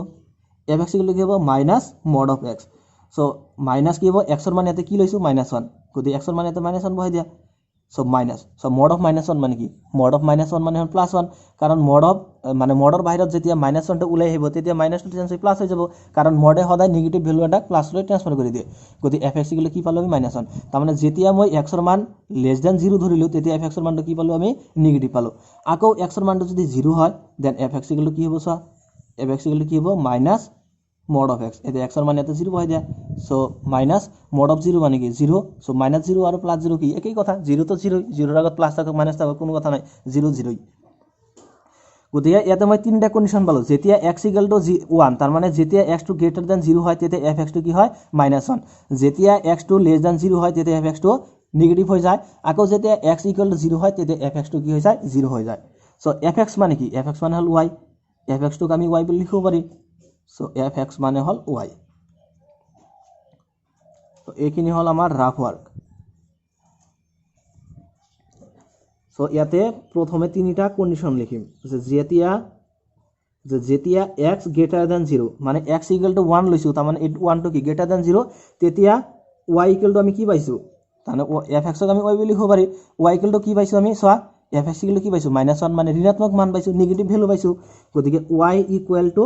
fx equal to কি হ'ব minus mod of x so minus কি হ'ব x ৰ মান ইয়াতে কি লৈছো -1 গতি x ৰ মান ইয়াতে -1 বহাই দিয়া so minus so mod of -1 মানে কি mod of -1 মানে হ'ল +1 কাৰণ mod of মানে মডৰ বাহিৰত যেতিয়া -1 টো ওলাই আহিব তেতিয়া -টো চেঞ্জ হৈ প্লাস হৈ যাব কাৰণ মডে সদায় নেগেটিভ ভ্যালু এটা প্লাস লৈ ট্ৰান্সফাৰ কৰি দিয়ে গতি fx equal to কি পালো আমি -1 তাৰ মানে যেতিয়া মই x ৰ মান less than 0 ধৰিলো তেতিয়া fx ৰ মানটো কি পালো আমি নেগেটিভ পালো আকৌ x ৰ মানটো যদি 0 হয় দেন fx equal to কি হ'ব সো fx equal to কি হ'ব minus mod of x এটা x ৰ মান ইয়াতে 0 বহাই দিয়া সো মাইনাস mod of 0 মানে কি 0 সো -0 আৰু +0 কি একই কথা 0 তো 0 0 ৰ আগত প্লাস থাকক মাইনাস থাকক কোনো কথা নাই 0 0 গতিকে ইয়াতে মই তিনটা কন্ডিশন পালো যেতিয়া x equal to 1 তাৰ মানে যেতিয়া x টো greater than 0 হয় তেতিয়া fx টো কি হয় -1 যেতিয়া x টো less than 0 হয় তেতিয়া fx টো নেগেটিভ হৈ যায় আকৌ যেতিয়া x equal to 0 হয় তেতিয়া fx টো কি হৈ যায় 0 হৈ যায় সো fx মানে কি fx মানে হল y fx টোক আমি y বুলি লিখিব পাৰি সো fx মানে হল y তো এইখিনি হল আমাৰ রাফ ওয়ার্ক সো ইয়াতে প্রথমে তিনিটা কন্ডিশন লিখিম যে যেতিয়া x greater than 0 মানে x equal to 1 লৈছো তাৰ মানে 1 টো কি greater than 0 তেতিয়া y equal to আমি কি পাইছো তানে fx ক আমি y বুলি লিখিব পাৰি y equal to কি পাইছো আমি সোয়া fx equal to কি পাইছো -1 মানে ঋণাত্মক মান পাইছো নেগেটিভ ভ্যালু পাইছো গতিকে y equal to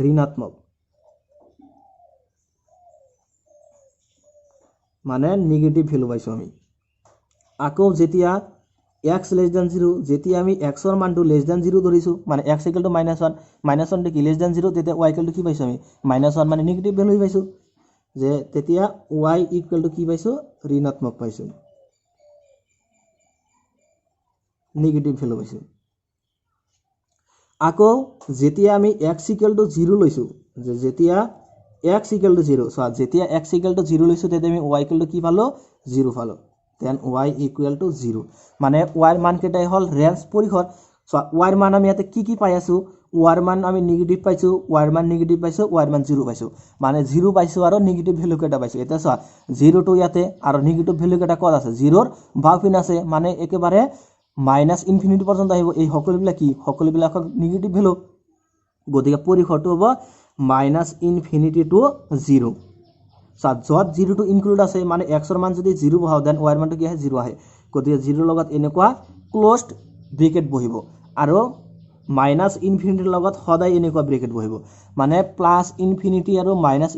ঋণাত্মক মানে নেগেটিভ ভ্যালু পাইছো আমি আকৌ যেতিয়া x less than 0 যেতিয়া আমি x ৰ মানটো less than 0 ধৰিছো মানে x equal to -1 -1 টো কি less than 0 তেতিয়া y equal to কি পাইছো আমি -1 মানে নেগেটিভ ভ্যালু পাইছো যে তেতিয়া y equal to কি পাইছো ঋণাত্মক পাইছো নেগেটিভ ভ্যালু পাইছো আকৌ যেতিয়া আমি x equal to 0 লৈছো যে যেতিয়া x equal to 0 সো যেতিয়া x equal to 0 লৈছো তেতিয়া আমি y equal to কি পালো 0 পালো দেন y equal to 0 মানে y এর মান কেটাই হল রেঞ্জ পরিসর সো y এর মান আমি ইয়াতে কি পাই আছো y এর মান আমি নেগেটিভ পাইছো y এর মান নেগেটিভ পাইছো y এর মান 0 পাইছো মানে 0 পাইছো আৰু নেগেটিভ ভ্যালু কেটা পাইছো এটা সো 0 টো ইয়াতে আৰু নেগেটিভ ভ্যালু কেটা কত আছে 0 ৰ বাওপিন আছে মানে একেবাৰে -ইনফিনিটি পৰ্যন্ত আহিব এই সকলোবিলাক কি সকলোবিলাক নেগেটিভ ভ্যালু গতিকে পৰিসৰটো হ'ব -ইনফিনিটি টু 0 সো যত 0 টো ইনক্লুড আছে মানে x ৰ মান যদি 0 বহাও দেন y ৰ মানটো কি আহে 0 আহে গতিকে 0 ৰ লগত এনেকুৱা ক্লোজড ব্ৰেকেট বহিব আৰু -ইনফিনিটিৰ লগত সদায় এনেকুৱা ব্ৰেকেট বহিব মানে +ইনফিনিটি আৰু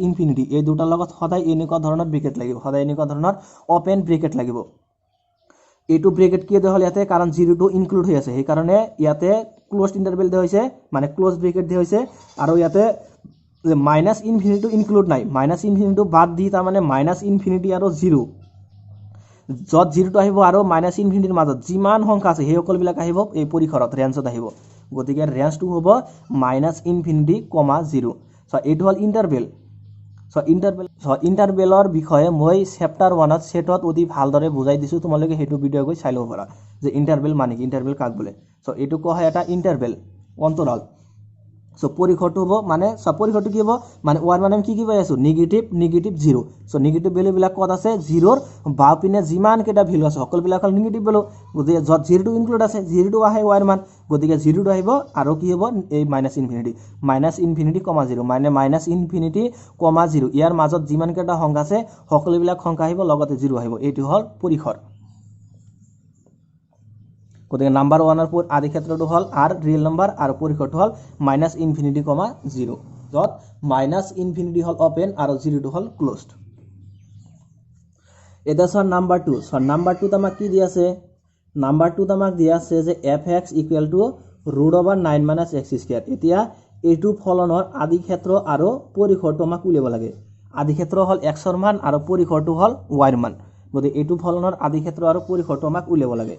-ইনফিনিটি এই দুটাৰ লগত সদায় এনেকুৱা ধৰণৰ ব্ৰেকেট লাগিব সদায় এনেকুৱা ধৰণৰ ওপেন ব্ৰেকেট লাগিব এইটো ব্ৰেকেট কি দিয়া হল ইয়াতে কাৰণ 0 টো ইনক্লুড হৈ আছে সেই কাৰণে ইয়াতে ক্লোজড ইন্টাৰভেল দিয়া হৈছে মানে ক্লোজ ব্ৰেকেট দিয়া হৈছে আৰু ইয়াতে -ইনফিনিটি টো ইনক্লুড নাই -ইনফিনিটি টো বাদ দি তাৰ মানে -ইনফিনিটি আৰু 0 যত 0 টো আহিব আৰু -ইনফিনিটিৰ মাজত যিমান সংখ্যা আছে সেই সকলবিলাক আহিব এই পৰিসৰত ৰেঞ্জত আহিব গতিকে ৰেঞ্জটো হ'ব -ইনফিনিটি, 0 সো এইটো হল ইন্টাৰভেল সো ইন্টাৰভেলৰ বিষয়ে মই চেপ্টাৰ 1 ত সেটত অতি ভালদৰে বুজাই দিছো তোমালোকে হেতু ভিডিও গৈ চাই লব পাৰা যে ইন্টাৰভেল মানে কি ইন্টাৰভেল কাক বোলে সো এইটো কোৱা হয় এটা ইন্টাৰভেল অন্তৰাল সো পৰিখৰটো হ'ব মানে পৰিখৰটো কি হ'ব মানে ওয়ার মানে আমি কি পাই আছো নেগেটিভ 0 সো নেগেটিভ ভ্যালু বিলাক কত আছে 0 ৰ বাও পিনে যিমান কেটা ভ্যালু আছে সকল বিলাক হল নেগেটিভ ভ্যালু গতিকে যত 0 টো ইনক্লুড আছে 0 টো আহে ওয়ার মান গতিকে 0 টো আহিব আৰু কি হ'ব এই মাইনাস ইনফিনিটি 0 মানে মাইনাস ইনফিনিটি, 0 ইয়াৰ মাজত যিমান কেটা সংখ্যা আছে সকল বিলাক সংখ্যা আহিব লগতে 0 আহিব এইটো হল পৰিখৰ গতিকে নাম্বার 1 এর আদি ক্ষেত্রটো হল আর রিয়েল নাম্বার আর পরিখরটো হল মাইনাস ইনফিনিটি, 0 যত মাইনাস ইনফিনিটি হল ওপেন আর 0 টো হল ক্লোজড। এটা সর নাম্বার 2 সর নাম্বার 2 আমাক কি দিয়া আছে নাম্বার 2 আমাক দিয়া আছে যে fx ইকুয়াল টু √9 - x²। এতিয়া এইটো ফলনৰ আদি ক্ষেত্ৰ আৰু পৰিখৰটো আমাক উলিয়াব লাগে। আদি ক্ষেত্ৰ হল x ৰ মান আৰু পৰিখৰটো হল y ৰ মান গতিকে এইটো ফলনৰ আদি ক্ষেত্ৰ আৰু পৰিখৰটো আমাক উলিয়াব লাগে।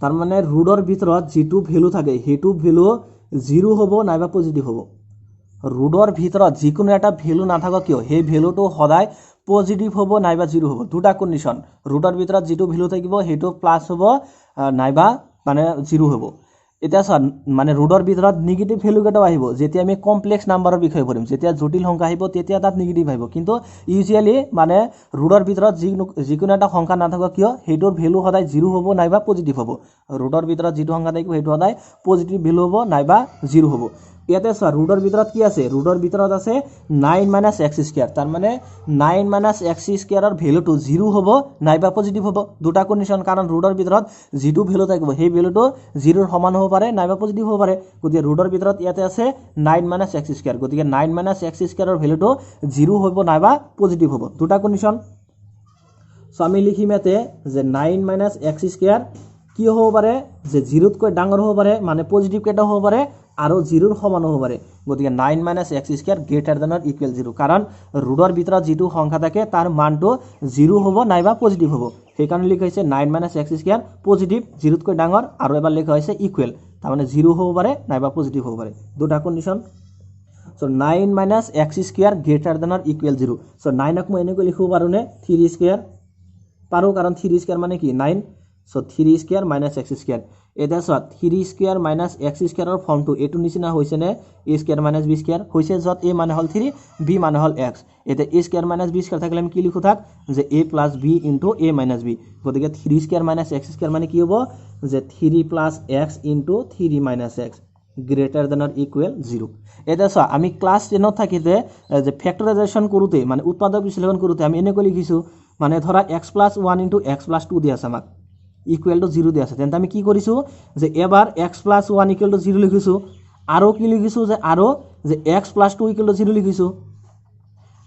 তাৰ মানে ৰুটৰ ভিতৰত যেটো ভ্যালু থাকে হেতু ভ্যালু 0 হ'ব নাইবা পজিটিভ হ'ব। রুটর ভিতৰত যিকোনো এটা ভ্যালু নাথাকক কিয় সেই ভ্যালুটো সদায় পজিটিভ হ'ব নাইবা 0 হ'ব। দুটা কন্ডিশন রুটর ভিতৰত যেটো ভ্যালু থাকিব হেতু প্লাস হ'ব নাইবা মানে 0 হ'ব। এটা মানে রুটর ভিতৰত নেগেটিভ ভ্যালু কেটাও আহিব যেতিয়া আমি কমপ্লেক্স নাম্বাৰৰ বিষয়ে পঢ়িম যেতিয়া জটিল সংখ্যা আহিব তেতিয়া তাত নেগেটিভ আহিব কিন্তু ইউজুয়ালি মানে রুটর ভিতৰত যিকোনো এটা সংখ্যা নাথাকক কিয় হেতুৰ ভ্যালু সদায় 0 হ'ব নাইবা পজিটিভ হ'ব। ৰুটৰ ভিতৰত যেটো সংখ্যা থাকিব হেতু সদায় পজিটিভ ভ্যালু হ'ব নাইবা 0 হ'ব। ইয়াতে রুটর ভিতৰত কি আছে ৰুটৰ ভিতৰত আছে 9 - x² তার মানে 9 - x² এর ভ্যালুটো 0 হ'ব নাইবা পজিটিভ হ'ব। দুটা কন্ডিশন কারণ রুটর ভিতৰত যেটো ভ্যালু থাকিব সেই ভ্যালুটো 0 ৰ সমান হ'ব পাৰে নাইবা পজিটিভ হ'ব পাৰে গতিকে ৰুটৰ ভিতৰত ইয়াতে আছে 9 - x² গতিকে 9 - x² এর ভ্যালুটো 0 হ'ব নাইবা পজিটিভ হ'ব। দুটা কন্ডিশন সো আমি লিখিম ইয়াতে যে 9 - x² কি হ'ব পাৰে যে 0 তকৈ ডাঙৰ হ'ব পাৰে মানে পজিটিভ কেটা হ'ব পাৰে আৰু 0 ৰ সমান হ'ব পাৰে গতিকে 9 - x² greater than or equal 0 কাৰণ ৰুটৰ ভিতৰত যেটো সংখ্যা থাকে তাৰ মানটো 0 হ'ব নাইবা পজিটিভ হ'ব সেইকাৰণে লিখা হৈছে 9 - x² পজিটিভ 0 তকৈ ডাঙৰ আৰু এবাৰ লিখা হৈছে ইকুয়াল তাৰ মানে 0 হ'ব পাৰে নাইবা পজিটিভ হ'ব পাৰে দুটা condition. So 9 - x² greater than or equal 0 so 9 ক মই এনেকৈ লিখিব পাৰোনে 3² পাৰো কারণ 3² মানে কি 9 সো 3² - x²। এটা 3² - x² এর ফর্মটো এটো নিচিনা হৈছে নে a² - b² হৈছে যত a মানে হল 3 b মানে হল x। এটা a² - b² থাকিলে আমি কি লিখো থাক যে a + b * a - b গতিকে 3² - x² মানে কি হ'ব যে 3 + x * 3 - x greater than or equal 0। এটা আমি ক্লাস 10 ত থাকিতে যে ফ্যাক্টরাইজেশন কৰোতে মানে উৎপাদক বিশ্লেষণ কৰোতে আমি এনেকৈ লিখিছো মানে ধৰা x + 1 * x + 2 দি আছে আমাক ইকুয়াল টু 0 দি আছে তেন্তে আমি কি কৰিছো যে এবাৰ x + 1 = 0 লিখিছো আৰু কি লিখিছো যে আৰু যে x + 2 = 0 লিখিছো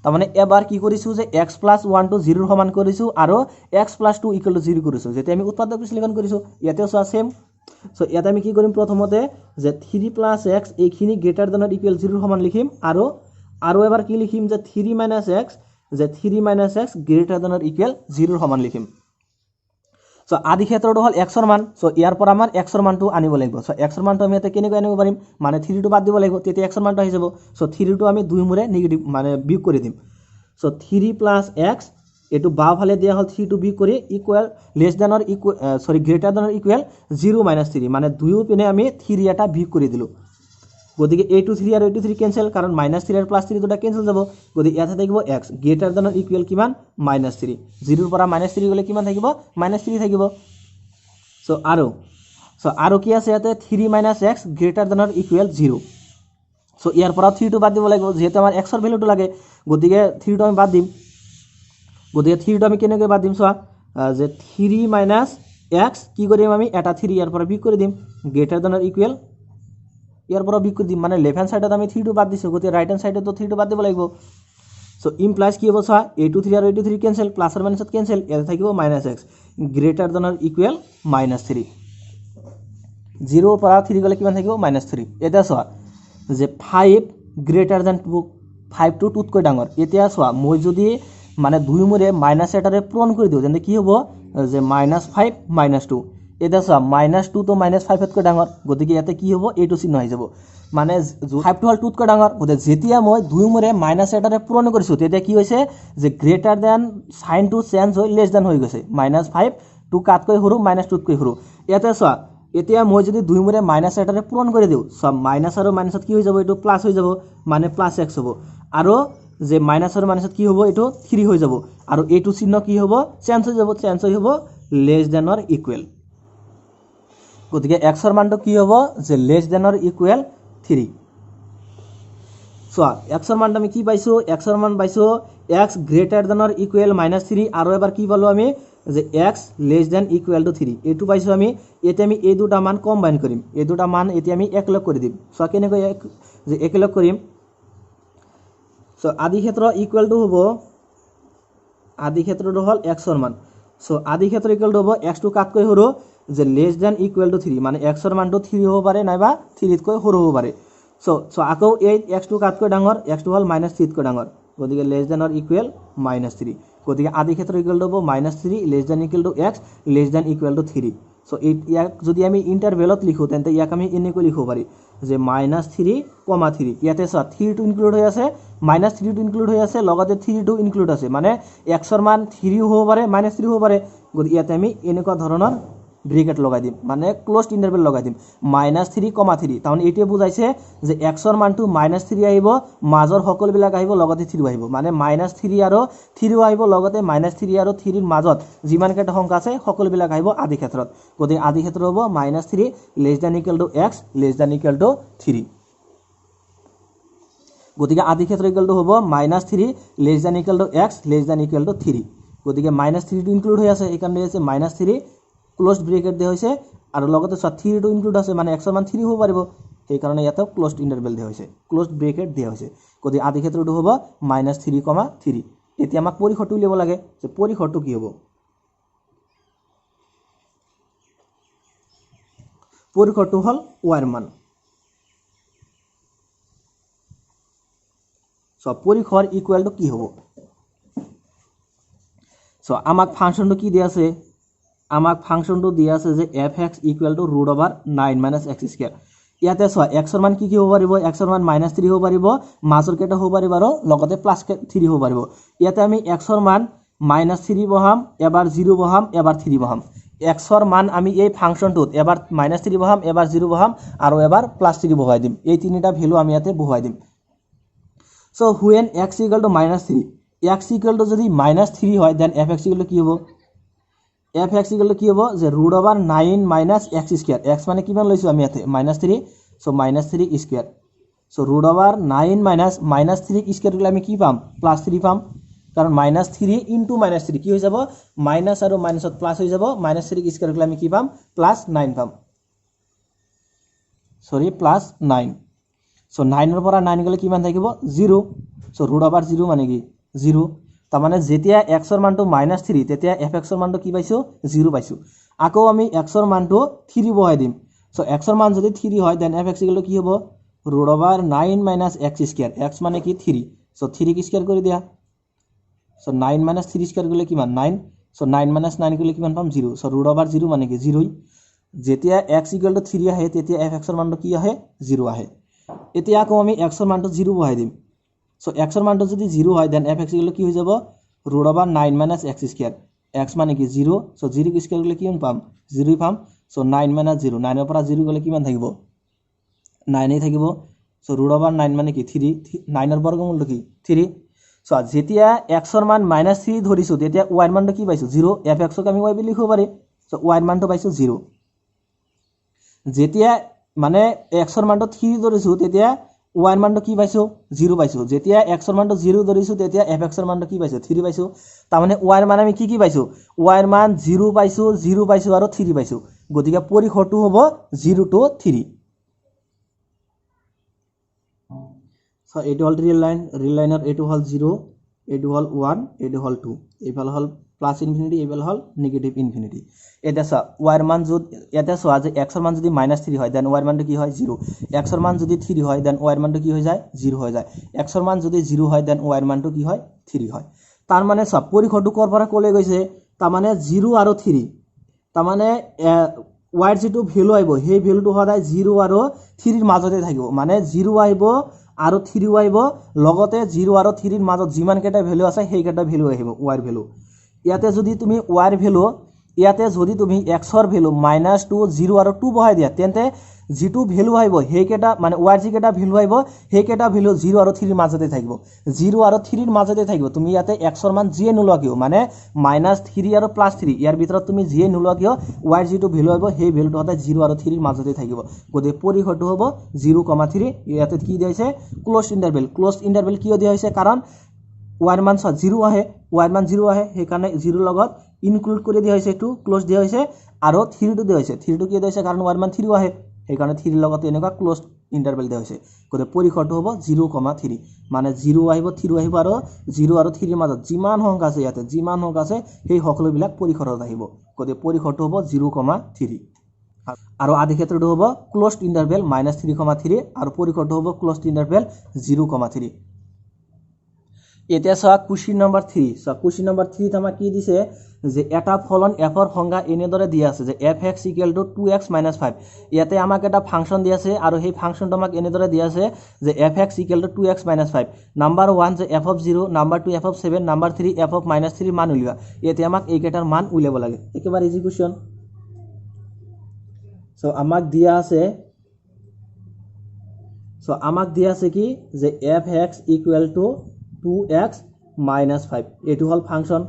তাৰ মানে এবাৰ কি কৰিছো যে x + 1 টো 0 ৰ সমান কৰিছো আৰু x + 2 = 0 কৰিছো যেতিয়া আমি উৎপাদক বিশ্লেষণ কৰিছো ইয়াতেও সেম। সো ইয়াতে আমি কি কৰিম প্ৰথমতে যে 3 + x এইখিনি গ্ৰেটাৰ দেন অৰ ইকুয়াল 0 ৰ সমান লিখিম আৰু এবাৰ কি লিখিম যে 3 - x যে 3 - x greater than or equal 0 ৰ সমান লিখিম। সো আদি ক্ষেত্ৰটো হল x ৰ মান সো ইয়াৰ পৰা আমাৰ x ৰ মানটো আনিব লাগিব সো x ৰ মানটো আমি ইয়াতে কেনেকৈ আনিব পাৰিম মানে 3 টো বাদ দিব লাগিব তেতিয়া x ৰ মানটো আহি যাব সো 3 টো আমি দুই মুৰে নেগেটিভ মানে বিয়োগ কৰি দিম সো 3 + x এটো বাও ফালে দিয়া হল 3 টো বিয়োগ কৰি equal less than or equal greater than or equal 0 - 3 মানে দুইও পিনে আমি 3 এটা বিয়োগ কৰি দিলো গতিকে a2 3 আৰু a2 3 ক্যান্সেল কাৰণ -3 আৰু +3 দুটা ক্যান্সেল যাব গতিকে ইয়াতে থাকিব x greater than or equal কিমান -3 0 ৰ পৰা -3 গলে কিমান থাকিব -3 থাকিব। সো আৰু কি আছে ইয়াতে 3 - x greater than or equal 0 so ইয়াৰ পৰা 3 টো বাদ দিব লাগিব যেহেতু আমাৰ x ৰ ভ্যালুটো লাগে গতিকে 3 টো আমি বাদ দিম গতিকে 3 টো আমি কেনেকৈ বাদ দিম চোৱা যে 3 - x কি কৰিম আমি এটা 3 ইয়াৰ পৰা বিয়োগ কৰি দিম গ্ৰেটাৰ দেন অৰ ইকুয়াল ইয়াৰ পৰা বিয়োগ কৰি দিম মানে লেফট হ্যান্ড সাইডত আমি 3 টো বাদ দিছো গতিকে রাইট হ্যান্ড সাইডত তো 3 টো বাদ দিব লাগিব। সো ইমপ্লাইজ কি হ'ব চোৱা a2 3 আৰু a2 3 ক্যান্সেল প্লাস আর মাইনাসত ক্যান্সেল ইয়াতে থাকিব -x greater than or equal -3 0 ৰ পৰা 3 গলে কিমান থাকিব -3। এটা চোৱা যে 5 গ্ৰেটাৰ দেন 2 5 টো 2 তকৈ ডাঙৰ এতিয়া চোৱা মই যদি মানে দুই মুৰে -1 এটাৰে পূৰণ কৰি দিও তেন্তে কি হ'ব যে -5 - 2 এটা চোৱা -2 তো -5 তকৈ ডাঙৰ গতিকে ইয়াতে কি হ'ব এইটো চিহ্ন আহি যাব মানে 5 টো হ'ল 2 তকৈ ডাঙৰ গতিকে যেতিয়া মই দুই মূৰে মাইনাছ এটাৰে পূৰণ কৰিছোঁ তেতিয়া কি হৈছে যে গ্ৰেটাৰ দেন সাইনটো চেঞ্জ হৈ লেছ দেন হৈ গৈছে -5 2 কাটকৈ সৰু -2 তকৈ সৰু ইয়াতে চোৱা এতিয়া মই যদি দুই মূৰে মাইনাছ এটাৰে পূৰণ কৰি দিওঁ সব মাইনাছ আৰু মাইনাছত কি হৈ যাব এইটো প্লাছ হৈ যাব মানে +x হ'ব আৰু যে মাইনাছ আৰু মাইনাছত কি হ'ব এইটো 3 হৈ যাব আৰু এইটো চিহ্ন কি হ'ব চেঞ্জ হৈ হ'ব লেছ দেন অৰ ইকুৱেল গতিকে x ৰ মানটো কি হ'ব যে লেছ দেন অৰ ইকুৱেল 3 চোৱা x ৰ মানটো আমি কি পাইছো x ৰ মান পাইছো x greater than or equal -3 আৰু এবাৰ কি পালো আমি যে x less than equal to 3 এইটো পাইছো আমি এতিয়া আমি এই দুটা মান কম্বাইন কৰিম এই দুটা মান এতিয়া আমি একলগ কৰি দিম চোৱা কেনেকৈ যে একলগ কৰিম সো আদি ক্ষেত্ৰ ইকুৱেল টু হ'ব আদি ক্ষেত্ৰটো হ'ল x ৰ মান সো আদি ক্ষেত্ৰ ইকুৱেল টু হ'ব x টু কাটকৈ সৰু যে লেছ দেন ইকুৱেল টু 3 মানে x ৰ মানটো 3 হ'ব পাৰে নাইবা 3 তকৈ সৰু হ'ব পাৰে সো আকৌ এই x টু কাটকৈ ডাঙৰ x টু হ'ল -3 তকৈ ডাঙৰ গতিকে লেছ দেন অৰ ইকুৱেল -3 গতিকে আদি ক্ষেত্ৰ ইকুৱেল টু হ'ব -3 less than equal to x less than equal to 3 so ইয়াক যদি আমি ইন্টাৰভেলত লিখো তেন্তে ইয়াক আমি এনেকৈ লিখিব পাৰি যে -3, ইয়াতে চোৱা 3 টো ইনক্লুড হৈ আছে -3 টো ইনক্লুড হৈ আছে লগতে 3 টো ইনক্লুড আছে মানে x ৰ মান 3 হ'ব পাৰে -3 হ'ব পাৰে গতিকে ইয়াতে আমি এনেকুৱা ধৰণৰ ব্ৰেকেট লগাই দিম মানে ক্লোজড ইন্টাৰভেল লগাই দিম -3, তাৰমানে এইটোৱে বুজাইছে যে x ৰ মানটো -3 আহিব মাজৰ সকলোবিলাক আহিব লগতে 3 আহিব মানে -3 আৰু 3 আহিব লগতে -3 আৰু 3 ৰ মাজত যিমান কেইটা সংখ্যা আছে সকলোবিলাক আহিব আদি ক্ষেত্ৰত গতিকে আদি ক্ষেত্ৰ হ'ব -3 less than equal to x less than equal to 3 গতিকে আদি ক্ষেত্ৰ ইকুৱেল টু হ'ব -3 less than equal to x less than equal to 3 গতিকে -3 টো ইনক্লুড হৈ আছে এইকাৰণে আছে -3 ক্লোজড ব্ৰেকেট দিয়া হৈছে আৰু লগতে 3 টো ইনক্লুড আছে মানে x ৰ মান 3 হ'ব পাৰিব সেই কাৰণে ইয়াতে ক্লোজড ইন্টাৰভেল দিয়া হৈছে ক্লোজড ব্ৰেকেট দিয়া হৈছে গতিকে আদি ক্ষেত্ৰটো হ'ব -3, এতিয়া আমাক পৰিসৰটো উলিয়াব লাগে যে পৰিসৰটো কি হ'ব পৰিসৰটো হ'ল y ৰ মান সো পৰিসৰ ইকুৱেল টু কি হ'ব সো আমাক ফাংশনটো কি দিয়া আছে আমাক ফাংশনটো দিয়া আছে যে fx ইকুৱেল টু √9 - x²। ইয়াতে চোৱা x ৰ মান কি হ'ব পাৰিব x ৰ মান -3 হ'ব পাৰিব মাজৰ কেইটা হ'ব পাৰিব আৰু লগতে +3 হ'ব পাৰিব ইয়াতে আমি x ৰ মান -3 বহাম এবাৰ 0 বহাম এবাৰ 3 বহাম x ৰ মান আমি এই ফাংশনটোত এবাৰ -3 বহাম এবাৰ 0 বহাম আৰু এবাৰ +3 বহাই দিম এই তিনিটা ভ্যালু আমি ইয়াতে বহাই দিম so when x equal to -3 x equal to যদি -3 হয় দেন fx ইকুৱেল টু কি হ'ব fx ইকুৱেল টু কি হ'ব যে √9 - x²। x মানে কিমান লৈছো আমি ইয়াতে -3 সো -3² সো √9 - -3² গলে আমি কি পাম +3 পাম কাৰণ -3 ইনটু -3 কি হৈ যাব মাইনাস আৰু মাইনাসত প্লাস হৈ যাব -3² গলে আমি কি পাম +9 পাম সরি +9 সো 9 ৰ পৰা 9 গলে কিমান থাকিব 0 সো √0 মানে কি 0 তাৰ মানে যেতিয়া x ৰ মানটো -3 তেতিয়া fx ৰ মানটো কি পাইছো 0 পাইছো আকৌ আমি x ৰ মানটো 3 বহাই দিম সো x ৰ মান যদি 3 হয় দেন fx ইকুৱেল টু কি হ'ব √9 - x²। x মানে কি 3 সো 3 কি স্কয়ার কৰি দিয়া সো 9 - 3² গলে কিমান 9 সো 9 - 9 গলে কিমান পাম 0 সো √0 মানে কি 0 যেতিয়া x ইকুৱেল টু 3 আহে তেতিয়া fx ৰ মানটো কি আহে 0 আহে এতিয়া আকৌ আমি x ৰ মানটো 0 বহাই দিম সো x ৰ মানটো যদি 0 হয় দেন fx ইকুৱেল টু কি হৈ যাব √9 - x²। x মানে কি 0 সো 0 কি স্কয়ার গলে কিমান পাম 0 পাম সো 9 - 0 9 ৰ পৰা 0 গলে কিমান থাকিব 9 থাকিব সো √9 মানে কি 3 9 ৰ বৰ্গমূলটো কি 3 সো যেতিয়া x ৰ মান -3 ধৰিছো তেতিয়া y ৰ মানটো কি পাইছো 0 fx ক আমি y বুলি লিখিব পাৰি সো y ৰ মানটো পাইছো 0 যেতিয়া মানে x ৰ মানটো 3 ধৰিছো তেতিয়া y ৰ মানটো কি পাইছো 0 পাইছো যেতিয়া x ৰ মানটো 0 ধৰিছো তেতিয়া fx ৰ মানটো কি পাইছো 3 পাইছো তাৰ মানে y ৰ মান আমি কি পাইছো y ৰ মান 0 পাইছো আৰু 3 পাইছো গতিকে পৰিসৰটো হ'ব 0 to 3 সো এইটো হল ৰিয়েল লাইনৰ এইটো হল 0 এইটো হল 1 এইটো হল 2 এইফাল হল +∞ এইফাল হল -∞ এটা সা y ৰ মান যদি এটা সোয়া যে x ৰ মান যদি -3 হয় দেন y ৰ মানটো কি হয় 0 x ৰ মান যদি 3 হয় দেন y ৰ মানটো কি হৈ যায় 0 হৈ যায় x ৰ মান যদি 0 হয় দেন y ৰ মানটো কি হয় 3 হয় তাৰ মানে সব পৰিসৰটো কৰ পৰা কলে গৈছে তাৰ মানে 0 আৰু 3 তাৰ মানে ওয়াইৰ যেটো ভ্যালু আহিব সেই ভ্যালুটো সদায় 0 আৰু 3 ৰ মাজতে থাকিব মানে 0 আহিব আৰু 3 আহিব লগতে 0 আৰু 3 ৰ মাজত যিমান কেটা ভ্যালু আছে সেই কেটা ভ্যালু আহিব ওয়াইৰ ভ্যালু ইয়াতে যদি তুমি ওয়াইৰ ভ্যালু ইয়াতে যদি তুমি x ৰ ভ্যালু -2 0 আৰু 2 বহাই দিয়া তেন্তে যেটো ভ্যালু আহিব সেই কেটা মানে ওয়াইৰ যি কেটা ভ্যালু আহিব সেই কেটা ভ্যালু 0 আৰু 3 ৰ মাজতে থাকিব 0 আৰু 3 ৰ মাজতে থাকিব তুমি ইয়াতে x ৰ মান যিয়ে নোলোৱা কিয় মানে -3 আৰু +3 ইয়াৰ ভিতৰত তুমি যিয়ে নোলোৱা কিয় ওয়াইৰ যেটো ভ্যালু আহিব সেই ভ্যালুটো সদায় 0 আৰু 3 ৰ মাজতে থাকিব গতে পৰিসৰটো হ'ব 0,3 ইয়াতে কি দিয়া হৈছে ক্লোজ ইন্টাৰভেল কিয় দিয়া হৈছে কাৰণ ওয়াইৰ মান 0 আহে ওয়াইৰ মান 0 আহে সেই কাৰণে 0 লগত ইনক্লুড কৰি দিয়া হৈছে টু ক্লোজ দিয়া হৈছে আৰু 3 টো দিয়া হৈছে 3 টো কি দিয়া হৈছে কাৰণ ওয়াইৰ মান 3 আহে সেই কাৰণে 3 লগত এনেকুৱা ক্লোজ ইন্টাৰভেল দিয়া হৈছে গতে পৰিসৰটো হ'ব 0,3 মানে 0 আহিব 3 আহিব আৰু 0 আৰু 3 ৰ মাজত যিমান সংখ্যা আছে ইয়াতে যিমান সংখ্যা আছে সেই সকলোবিলাক পৰিসৰত আহিব গতে পৰিসৰটো হ'ব 0,3 আৰু আদি ক্ষেত্ৰটো হ'ব ক্লোজড ইন্টাৰভেল -3,3 আৰু পৰিসৰটো হ'ব ক্লোজড ইন্টাৰভেল 0,3 এতিয়া চোৱা question number 3 so question number 3 ত আমাক কি দিছে যে এটা ফলন f ৰ সংজ্ঞা এনেদৰে দিয়া আছে যে fx = 2x - 5 ইয়াতে আমাক এটা ফাংচন দিয়া আছে আৰু সেই ফাংচনটো আমাক এনেদৰে দিয়া আছে যে fx = 2x - 5 নাম্বাৰ 1 যে f of 0 number 2 f of 7 number 3 f of -3 মান উলিওৱা ইয়াতে আমাক এই কেটাৰ মান উলিয়াব লাগে একেবাৰে ইজি কোৱেশ্চন সো আমাক দিয়া আছে কি যে fx = 2x - 5 এটো হল ফাংচন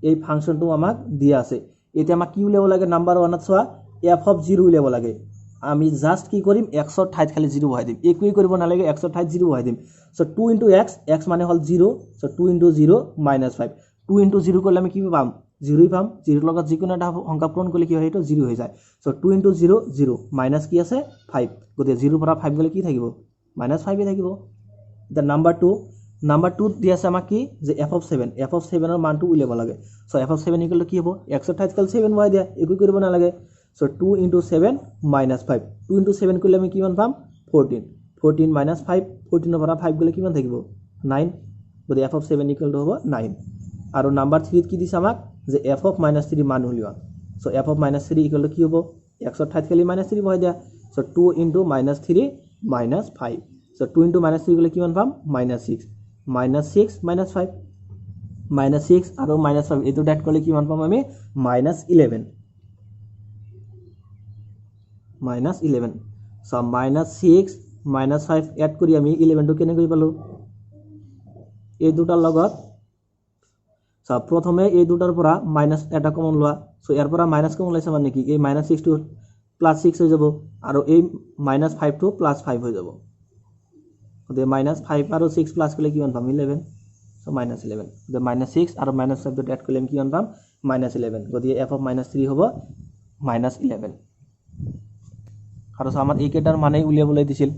এই ফাংচনটো আমাক দিয়া আছে এতিয়া আমাক কি উলিয়াব লাগে number 1 to soya f of 0 উলিয়াব লাগে আমি জাস্ট কি কৰিম x ৰ ঠাইত খালি 0 বহাই দিম একোই কৰিব নালাগে x ৰ ঠাইত 0 বহাই দিম সো 2 * x মানে হল 0 সো 2 * 0 - 5 2 * 0 কৰিলে আমি কি পাম 0 পাম 0 লগত যিকোনো এটা সংখ্যা পূৰণ কৰিলে কি হয় এটা 0 হৈ যায় সো 2 * 0 0 মাইনাস কি আছে 5 গতে 0 পৰা 5 গলে কি থাকিব -5 থাকিব দা নাম্বাৰ 2 দিয়া আছে আমাক কি যে f of 7 ৰ মানটো উলিয়াব লাগে সো f of 7 = কি হ'ব x ৰ ঠাইত 7 বহাই দিয়া একো কৰিব নালাগে সো 2 * 7 - 5 2 * 7 কৰিলে আমি কিমান পাম 14 14 - 5 14 ৰ পৰা 5 গলে কিমান থাকিব 9 গতে f of 7 = হ'ব 9 আৰু নাম্বাৰ 3 ত কি দিছে আমাক যে f of -3 মান উলিওৱা সো f of -3 = কি হ'ব x ৰ ঠাইত খালি -3 বহাই দিয়া সো 2 * -3 - 5 সো 2 * -3 গলে কিমান পাম -6 -6 - 5 -6 আৰু -5 এটো ডেট কৰিলে কিমান পাম আমি -11 সো -6 -5 এড কৰি আমি 11 টো কেনে কৰি পালো এই দুটাৰ লগত সো প্ৰথমে এই দুটাৰ পৰা মাইনাস এটা কমন লোৱা সো ইয়াৰ পৰা মাইনাস কমন লৈছে মানে কি এই -6 টো +6 হৈ যাব আৰু এই -5 টো +5 হৈ যাব গতে -5 আৰু 6 প্লাস কৰিলে কিমান পাম 11 সো -11 গতে -6 আৰু -5 টো এড কৰিলে কিমান পাম -11 গতে f of -3 হ'ব -11 আৰু আমাৰ এই কেটাৰ মানে উলিয়াবলৈ দিছিল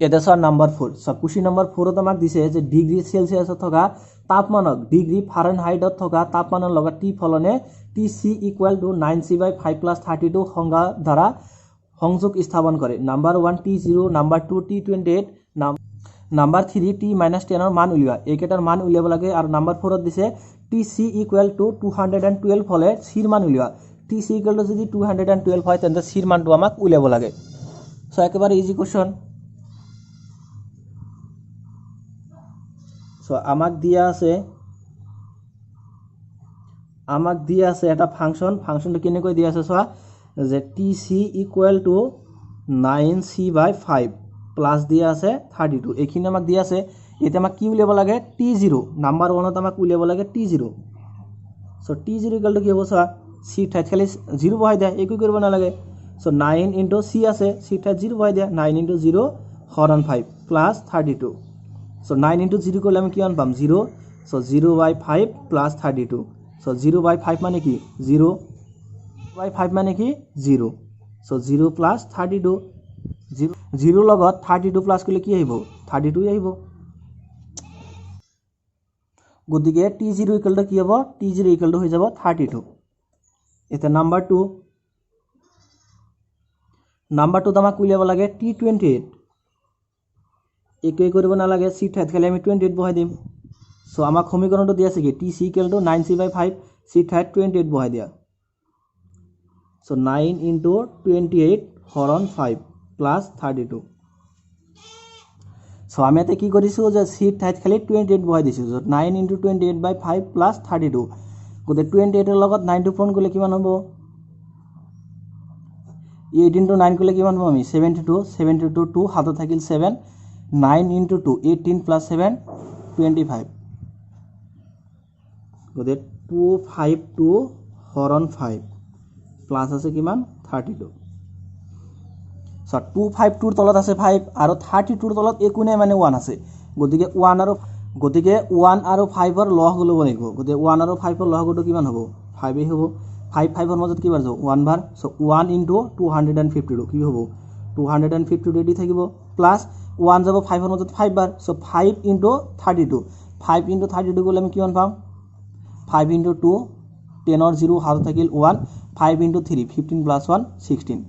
এটা সৰ নাম্বাৰ 4 সো কোৱেশ্চন নম্বৰ 4 ত আমাক দিছে যে ডিগ্ৰী সেলসিয়াছত থকা তাপমানক ডিগ্ৰী ফাৰেনহাইটত থকা তাপমানৰ লগত টি ফলনে Tc = 9c/5 + 32 সংজ্ঞা দ্বাৰা সংযোগ স্থাপন কৰে number 1 T0 number 2 T28 number 3 T - 10 ৰ মান উলিওৱা এই কেটাৰ মান উলিয়াব লাগে আৰু নাম্বাৰ 4 ত দিছে Tc = 212 হলে c ৰ মান উলিওৱা Tc = যদি 212 হয় তেন্তে c ৰ মানটো আমাক উলিয়াব লাগে সো একেবাৰে ইজি কোৱেশ্চন সো আমাক দিয়া আছে এটা ফাংশনটো কেনেকৈ দিয়া আছে সোয়া যে Tc = 9c/5 প্লাস দিয়া আছে 32 এইখিনি আমাক দিয়া আছে এটা আমাক কি উলিয়াব লাগে T0 নাম্বাৰ 1 ত আমাক উলিয়াব লাগে T0 সো T0 = কি হ'ব সোয়া c ঠাইত খালি 0 বহাই দিয়া একো কৰিব নালাগে সো 9 * c আছে c ঠাইত 0 বহাই দিয়া 9 * 0 / 5 প্লাস 32 সো 9 * 0 করলে আমি কিমান পাম 0 সো 0/5 প্লাস 32 সো 0/5 মানে কি 0 0/5 মানে কি 0 সো 0 প্লাস 32 0 লগত 32 প্লাস করলে কি আহিব 32 আহিব গতিকে T0 = কি হ'ব T0 = হৈ যাব 32 এটা নাম্বাৰ 2 ত আমাক উলিয়াব লাগে T28 একোই কৰিব নালাগে c ঠাইত খালি আমি 28 বহাই দিম সো আমাক সমীকৰণটো দিয়া আছে কি Tc = 9c/5 c ঠাইত 28 বহাই দিয়া সো 9 ইনটু 28 হৰণ 5 প্লাছ 32 সো আমি ইয়াতে কি কৰিছোঁ যে সিৰ ঠাইত খালি 28 বহাই দিছোঁ য'ত 9 ইনটু 28/5 প্লাছ 32 গতিকে 28 ৰ লগত 9 টো পূৰণ কৰিলে কিমান হ'ব 8 ইনটু 9 কৰিলে কিমান হ'ব আমি 72 2 হাতত থাকিল 7 9 ইনটু 2 18 প্লাছ 7 25 গতিকে 252 হৰণ 5 প্লাছ আছে কিমান 32 সো 252 ৰ তলত আছে 5 আৰু 32 ৰ তলত একো নাই মানে 1 আছে গতিকে 1 আৰু 5 ৰ লহগ ল'ব লাগিব গতিকে 1 আৰু 5 ৰ লহগটো কিমান হ'ব 5 হ'ব 5 5 ৰ মাজত কি বাৰ যাব 1 বাৰ সো 1 ইনটু 252 কি হ'ব 252 ৰেডি থাকিব প্লাছ 1 যাব 5 ৰ মাজত 5 বাৰ সো 5 ইনটু 32 5 ইনটু 32 গ'লে আমি কিমান পাম 5 ইনটু 2 10 ৰ 0 হাত থাকিল 1 5 ইনটু 3 15 প্লাছ 1 16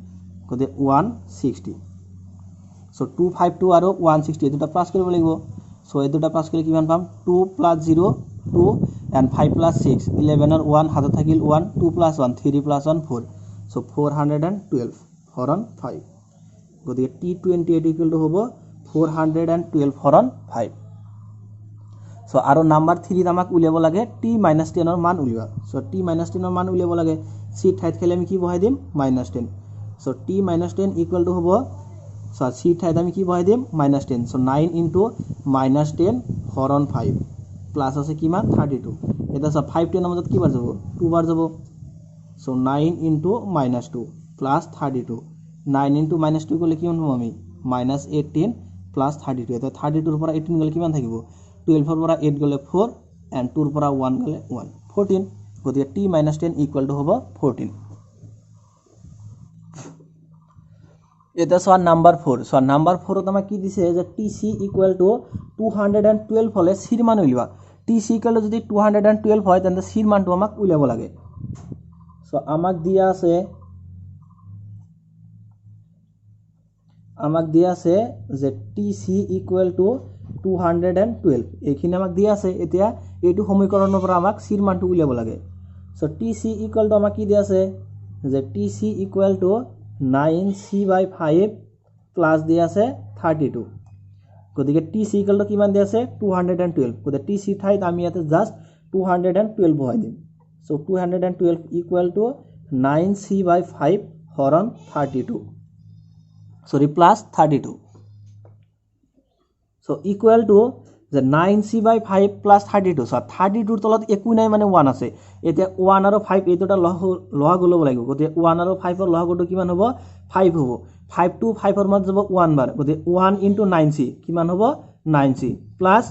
গতিকে 160 সো 252 আৰু 160 এই দুটা প্লাছ কৰিব লাগিব সো এই দুটা প্লাছ কৰিলে কিমান পাম 2 প্লাছ 0 2 এণ্ড 5 প্লাছ 6 11 ৰ 1 হাতত থাকিল 1 2 প্লাছ 1 3 প্লাছ 1 4 সো 412 হৰণ 5 গতিকে T28 ইকুৱেল টু হ'ব 412 হৰণ 5 সো আৰু নাম্বাৰ 3 আমাক উলিয়াব লাগে T-10 ৰ মান উলিওৱা সো T-10 ৰ মান উলিয়াব লাগে সি ঠাইত খালি আমি কি বহাই দিম -10 সো T-10 ইকুৱেল টু হ'ব সো সি ঠাইত আমি কি বহাই দিম -10 সো 9 ইনটু -10 হৰণ 5 প্লাছ আছে কিমান 32 এটা সব 5 10 ৰ মাজত কি বাৰ যাব 2 বাৰ যাব সো 9 ইনটু -2 প্লাছ 32 9 ইনটু -2 গ'লে কিমান হ'ব আমি -18 প্লাছ 32 এটা 32 ৰ পৰা 18 গ'লে কিমান থাকিব 12 ৰ পৰা 8 গ'লে 4 এণ্ড 2 ৰ পৰা 1 গ'লে 1 14 গতিকে T-10 ইকুৱেল টু হ'ব 14 এটা সোয়া নাম্বার 4 সোয়া নাম্বার 4 ত আমাক কি দিছে যে TC ইকুয়াল টু 212 হলে সির মান উলিওয়া TC ইকুয়াল টু যদি 212 হয় তেন্তে সির মানটো আমাক উলিয়াব লাগে সো আমাক দিয়া আছে যে TC ইকুয়াল টু 212 এইখিনি আমাক দিয়া আছে এতিয়া এইটো সমীকৰণৰ পৰা আমাক সির মানটো উলিয়াব লাগে সো TC ইকুয়াল টু আমাক কি দিয়া আছে যে TC equal to 9c/5 plus দিয়া আছে 32 গতিকে TC ইকুয়াল টু কিমান দিয়া আছে 212 গতিকে TC ঠাইত আমি ইয়াতে জাস্ট 212 বহাই দিম সো 212 ইকুয়াল টু 9c/5 হৰণ 32 sorry plus 32 so equal to যে 9c/5 প্লাস 32 সো 32 ৰ তলত একো নাই মানে 1 আছে এতিয়া 1 আৰু 5 এই দুটা লহগ ল'ব লাগিব গতিকে 1 আৰু 5 ৰ লহগটো কিমান হ'ব 5 হ'ব 5 টু 5 ৰ মাজত যাব 1 বাৰ গতিকে 1 ইনটু 9c কিমান হ'ব 9c প্লাস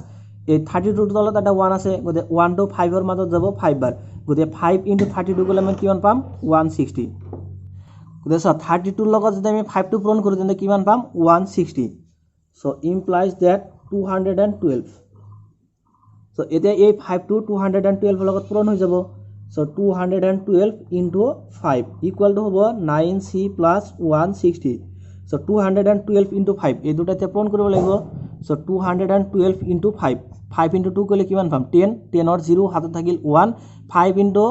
এই 32 ৰ তলত এটা 1 আছে গতিকে 1 টু 5 ৰ মাজত যাব 5 বাৰ গতিকে 5 ইনটু 32 গ'লে আমি কিমান পাম 160 গতিকে সো 32 ৰ লগত যদি আমি 5 টো পূৰণ কৰো তেন্তে কিমান পাম 160 সো ইমপ্লাইজ দ্যাট 212 সো এতিয়া এই 5 টো 212 লগত পূৰণ হৈ যাব সো 212 ইনটু 5 ইকুয়াল টু হ'ব 9c প্লাস 160 সো 212 ইনটু 5 এই দুটাতে পূৰণ কৰিব লাগিব সো 212 ইনটু 5 5 ইনটু 2 কৰিলে কিমান পাম 10 10 ৰ 0 হাতত থাকিল 1 5 ইনটু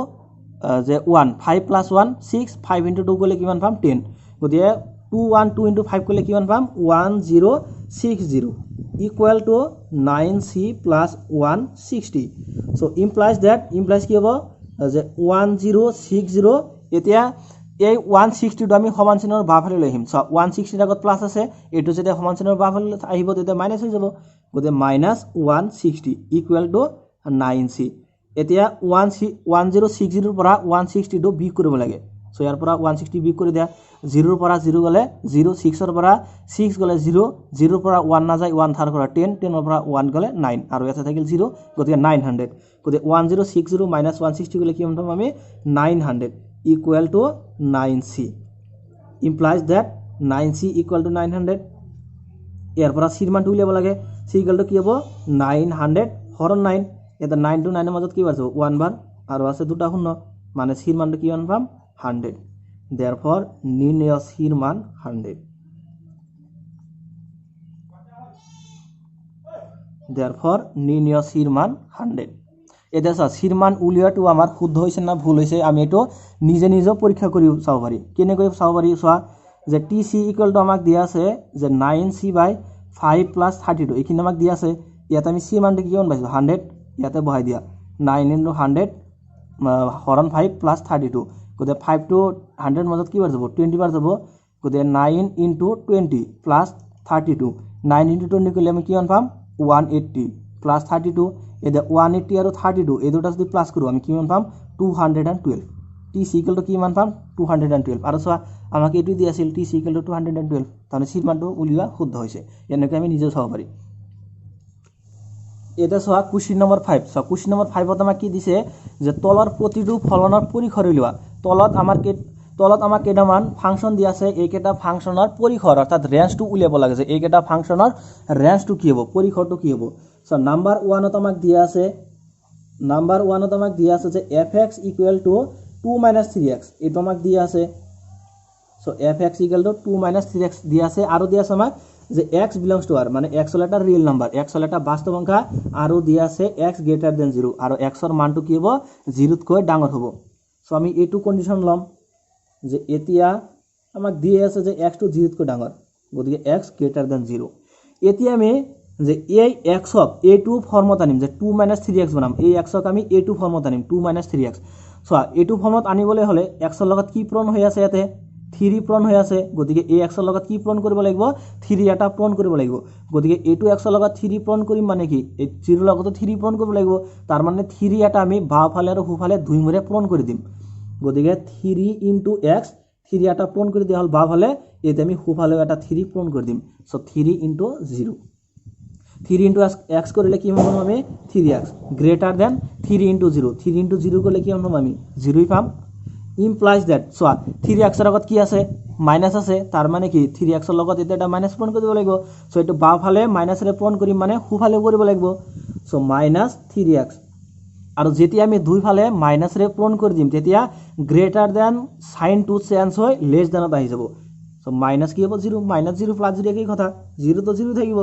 যে 1 5 প্লাস 1 6 5 ইনটু 2 কৰিলে কিমান পাম 10 গতিকে 212 ইনটু 5 কৰিলে কিমান পাম 1060 equal to 9c plus 160 so implies কি হ'ব যে 1060 এতিয়া এই 160 টো আমি সমান চিহ্নৰ বাওঁফালে লৈ আহিম সো 160 আগত প্লাস আছে এটো যেতিয়া সমান চিহ্নৰ বাওঁফালে আহিব তেতিয়া মাইনাস হৈ যাব গতে -160 equal to 9c এতিয়া 1060 ৰ পৰা 160 টো বিয়োগ কৰিব লাগে সো ইয়াৰ পৰা 160 বিয়োগ কৰি দিয়া 0 ৰ পৰা 0 গলে 0 6 ৰ পৰা 6 গলে 0 0 ৰ পৰা 1 না যায় 1 থাৰ পৰা 10 10 ৰ পৰা 1 গলে 9 আৰু ইয়াতে থাকিল 0 গতিকে 900 গতিকে 1060 -160 গলে কি পাম আমি 900 equal to 9c implies that 9c equal to 900 ইয়াৰ পৰা c মানটো উলিয়াব লাগে c equal to কি হ'ব 900 হৰণ 9 এটা 9 to 9 ৰ মাজত কি বাৰ যাব 1 বাৰ আৰু আছে দুটা শূন্য মানে c মানটো কি পাম 100 therefore নিৰ্ণয় c মান 100 therefore নিৰ্ণয় c মান 100 এতিয়া চোৱা চিৰ মান উলিওৱাটো আমাৰ শুদ্ধ হৈছে না ভুল হৈছে আমি এইটো নিজে নিজে পৰীক্ষা কৰি চাব পাৰি। কেনেকৈ চাব পাৰি চোৱা যে টি চি ইকুৱেল টু আমাক দিয়া আছে যে 9c/5 + 32 এইখিনি আমাক দিয়া আছে। ইয়াতে আমি চি মানটো কিমান পাইছোঁ 100, ইয়াতে বহাই দিয়া 9 × 100 হৰণ 5 + 32 গতিকে 5 to 100 মাজত কি বাৰ যাব 20 বাৰ যাব গতিকে 9 × 20 + 32 9 × 20 কৰিলে আমি কিমান পাম 180 + 32 এতিয়া 180 আৰু 32 এই দুটা যদি প্লাছ কৰোঁ আমি কিমান পাম 212 টি চি ইকুৱেল টু কিমান পাম 212 আৰু চোৱা আমাক এইটো দিয়া আছিল টি চি ইকুৱেল টু 212 তাৰমানে চিৰ মানটো উলিওৱা শুদ্ধ হৈছে। এনেকৈ আমি নিজেও চাব পাৰি। এটা চোৱা কুৱেশ্যন নম্বৰ 5 চোৱা কুৱেশ্যন নম্বৰ 5ত আমাক কি দিছে যে তলৰ প্ৰতিটো ফলনৰ পৰিসৰ উলিওৱা। তলত আমাক কেইটামান ফাংচন দিয়া আছে এইকেইটা ফাংচনৰ পৰিসৰ অৰ্থাৎ ৰেঞ্জটো উলিয়াব লাগে যে এইকেইটা ফাংচনৰ ৰেঞ্জটো কি হ'ব পৰিসৰটো কি হ'ব। চোৱা নাম্বাৰ 1ত আমাক দিয়া আছে যে fx = 2 - 3x এইটো আমাক দিয়া আছে। সো fx = 2 - 3x দিয়া আছে আৰু দিয়া আছে আমাক যে x belongs to r মানে x হল এটা রিয়েল নাম্বার x হল এটা বাস্তব সংখ্যা আৰু দিয়া আছে x greater than 0 আৰু x ৰ মানটো কি হ'ব 0 তকৈ ডাঙৰ হ'ব। সো আমি এইটো কন্ডিশন লম যে এতিয়া আমাক দিয়া আছে যে x টো 0 তকৈ ডাঙৰ গতিকে x greater than 0 এতিয়া আমি যে এই x ক a2 ফৰ্মত আনিম যে 2 - 3x বনাম এই x ক আমি a2 ফৰ্মত আনিম 2 - 3x সো a2 ফৰ্মত আনিবলৈ হলে x ৰ লগত কি পূৰণ হৈ আছে ইয়াতে 3 পূৰণ হৈ আছে গতিকে এই x ৰ লগত কি পূৰণ কৰিব লাগিব 3 এটা পূৰণ কৰিব লাগিব গতিকে এইটো x ৰ লগত 3 পূৰণ কৰিম মানে কি এই 0 ৰ লগত 3 পূৰণ কৰিব লাগিব তাৰ মানে 3 এটা আমি বাওঁফালে আৰু সোঁফালে দুই মৰে পূৰণ কৰি দিম গতিকে 3 × x 3 এটা পূৰণ কৰি দিয়া হল বাওঁফালে এতে আমি সোঁফালে এটা 3 পূৰণ কৰি দিম সো 3 × 0 3 × x কৰিলে কি হ'ব আমি 3x গ্ৰেটাৰ দেন 3 × 0 3 × 0 কৰিলে কি হ'ব আমি 0 পাম implies that so 3x ৰ লগত কি আছে মাইনাস আছে তাৰ মানে কি 3x ৰ লগত এটা মাইনাস পূৰণ কৰিব লাগিব সো এটো বাওঁফালে মাইনাসৰে পূৰণ কৰিম মানে সোঁফালে কৰিব লাগিব সো -3x আৰু যেতিয়া আমি দুইফালে মাইনাসৰে পূৰণ কৰি দিম তেতিয়া গ্ৰেটাৰ দেন সাইনটো চেঞ্জ হৈ লেস দেনত আহি যাব সো মাইনাস কি হ'ব 0 -0 + 0 কি কথা 0 তো 0 থাকিব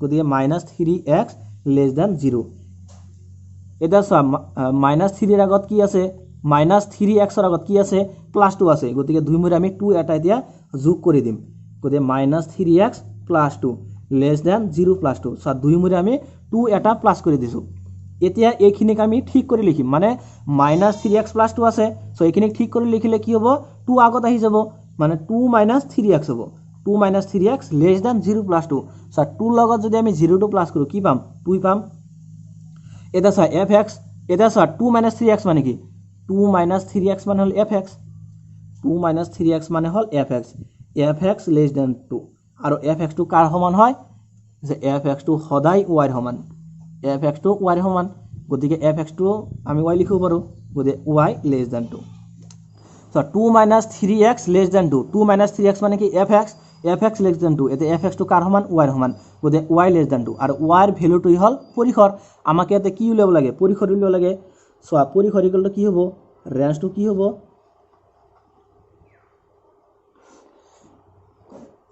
গতিকে -3x < 0 এটা সো -3 ৰ আগত কি আছে -3x ৰ আগত কি আছে +2 আছে গতিকে দুই মৰে আমি 2 এটা এতিয়া যোগ কৰি দিম গতিকে -3x + 2 < 0 + 2 সো দুই মৰে আমি 2 এটা প্লাস কৰি দিছো এতিয়া এইখিনিক আমি ঠিক কৰি লিখিম মানে -3x + 2 আছে সো এইখিনিক ঠিক কৰি লিখিলে কি হ'ব 2 আগত আহি যাব মানে 2 - 3x হ'ব 2 - 3x < 0 + 2 সো 2 লগত যদি আমি 0 টো প্লাস কৰো কি পাম 2 পাম এটা চা fx এটা চা 2 - 3x মানে কি 2 - 3x মানে হল fx 2 - 3x মানে হল fx fx < 2 আৰু fx টো কাৰ সমান হয় যে fx টো সদায় y ৰ সমান fx টো y ৰ সমান গতিকে fx টো আমি y লিখিব পাৰো গতিকে y < 2 সো 2 - 3x < 2 2 - 3x মানে কি fx < 2 এতে fx টো কাৰ সমান y ৰ সমান গতিকে y < 2 আৰু y ৰ ভ্যালুটো হল পৰিসৰ আমাকে এতে কি উলিয়াব লাগে পৰিসৰ উলিয়াব লাগে সো পৰিসৰ ইকুৱেল টু কি হ'ব ৰেঞ্জটো কি হ'ব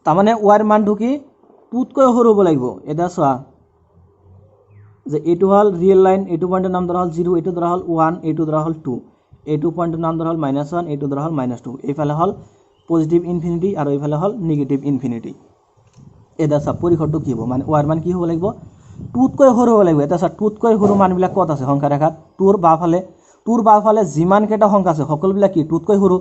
তাৰমানে y ৰ মানটো কি 2 তকৈ সৰু হ'ব লাগিব এটা চোৱা যে এইটো হল ৰিয়েল লাইন এইটো পইণ্টৰ নাম ধৰা হল 0 এইটো ধৰা হল 1 এইটো ধৰা হল 2 এইটো পইণ্টৰ নাম ধৰা হল -1 এইটো ধৰা হল -2 এইফালে হল পজিটিভ ইনফিনিটি আৰু এইফালে হল নেগেটিভ ইনফিনিটি এটা চা পৰিসৰটো কি হ'ব মানে y ৰ মান কি হ'ব লাগিব 2 তকৈ সৰু হ'ব লাগিব এটা চা 2 তকৈ সৰু মানবিলাক কত আছে সংখ্যা ৰেখাত 2 ৰ বাওঁফালে যিমান কেইটা সংখ্যা আছে সকলোবিলাক কি 2 তকৈ সৰু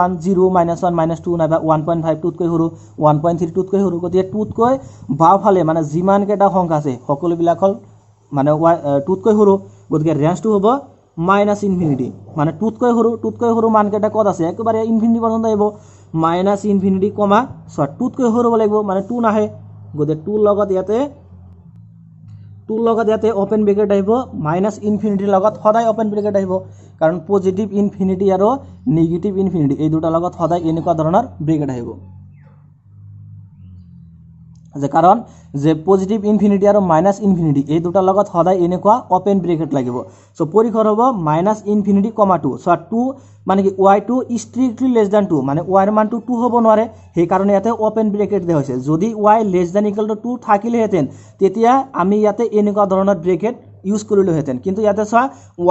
1 0 -1 -2 নাইবা 1.5 2 তকৈ সৰু 1.3 2 তকৈ সৰু গতিকে 2 তকৈ বাওঁফালে মানে যিমান কেইটা সংখ্যা আছে সকলোবিলাক হল মানে 2 তকৈ সৰু গতিকে ৰেঞ্জটো হ'ব -ইনফিনিটি মানে 2 তকৈ সৰু মান কেইটা কত আছে একেবাৰে ইনফিনিটি পৰ্যন্ত আহিব -ইনফিনিটি কমা সো 2 তকৈ সৰু হ'ব লাগিব মানে 2 নাহে গতিকে 2 লগত ইয়াতে ওপেন ব্ৰেকেট আহিব -ইনফিনিটিৰ লগত সদায় ওপেন ব্ৰেকেট আহিব কাৰণ পজিটিভ ইনফিনিটি আৰু নেগেটিভ ইনফিনিটি এই দুটা লগত সদায় এনেকুৱা ধৰণৰ ব্ৰেকেট আহিব যে কাৰণ যে পজিটিভ ইনফিনিটি আৰু -ইনফিনিটি এই দুটা লগত সদায় এনেকুৱা ওপেন ব্ৰেকেট লাগিব সো পৰিসৰ হ'ব -ইনফিনিটি, 2 সো 2 মানে কি y2 স্ট্ৰিক্টলি < 2 মানে y ৰ মানটো 2 হ'ব নোৱাৰে সেই কাৰণে ইয়াতে ওপেন ব্ৰেকেট দিয়া হৈছে যদি y < 2 থাকিলেহেঁতেন তেতিয়া আমি ইয়াতে এনেকুৱা ধৰণৰ ব্ৰেকেট ইউজ কৰিলোহেঁতেন, কিন্তু ইয়াতে চোৱা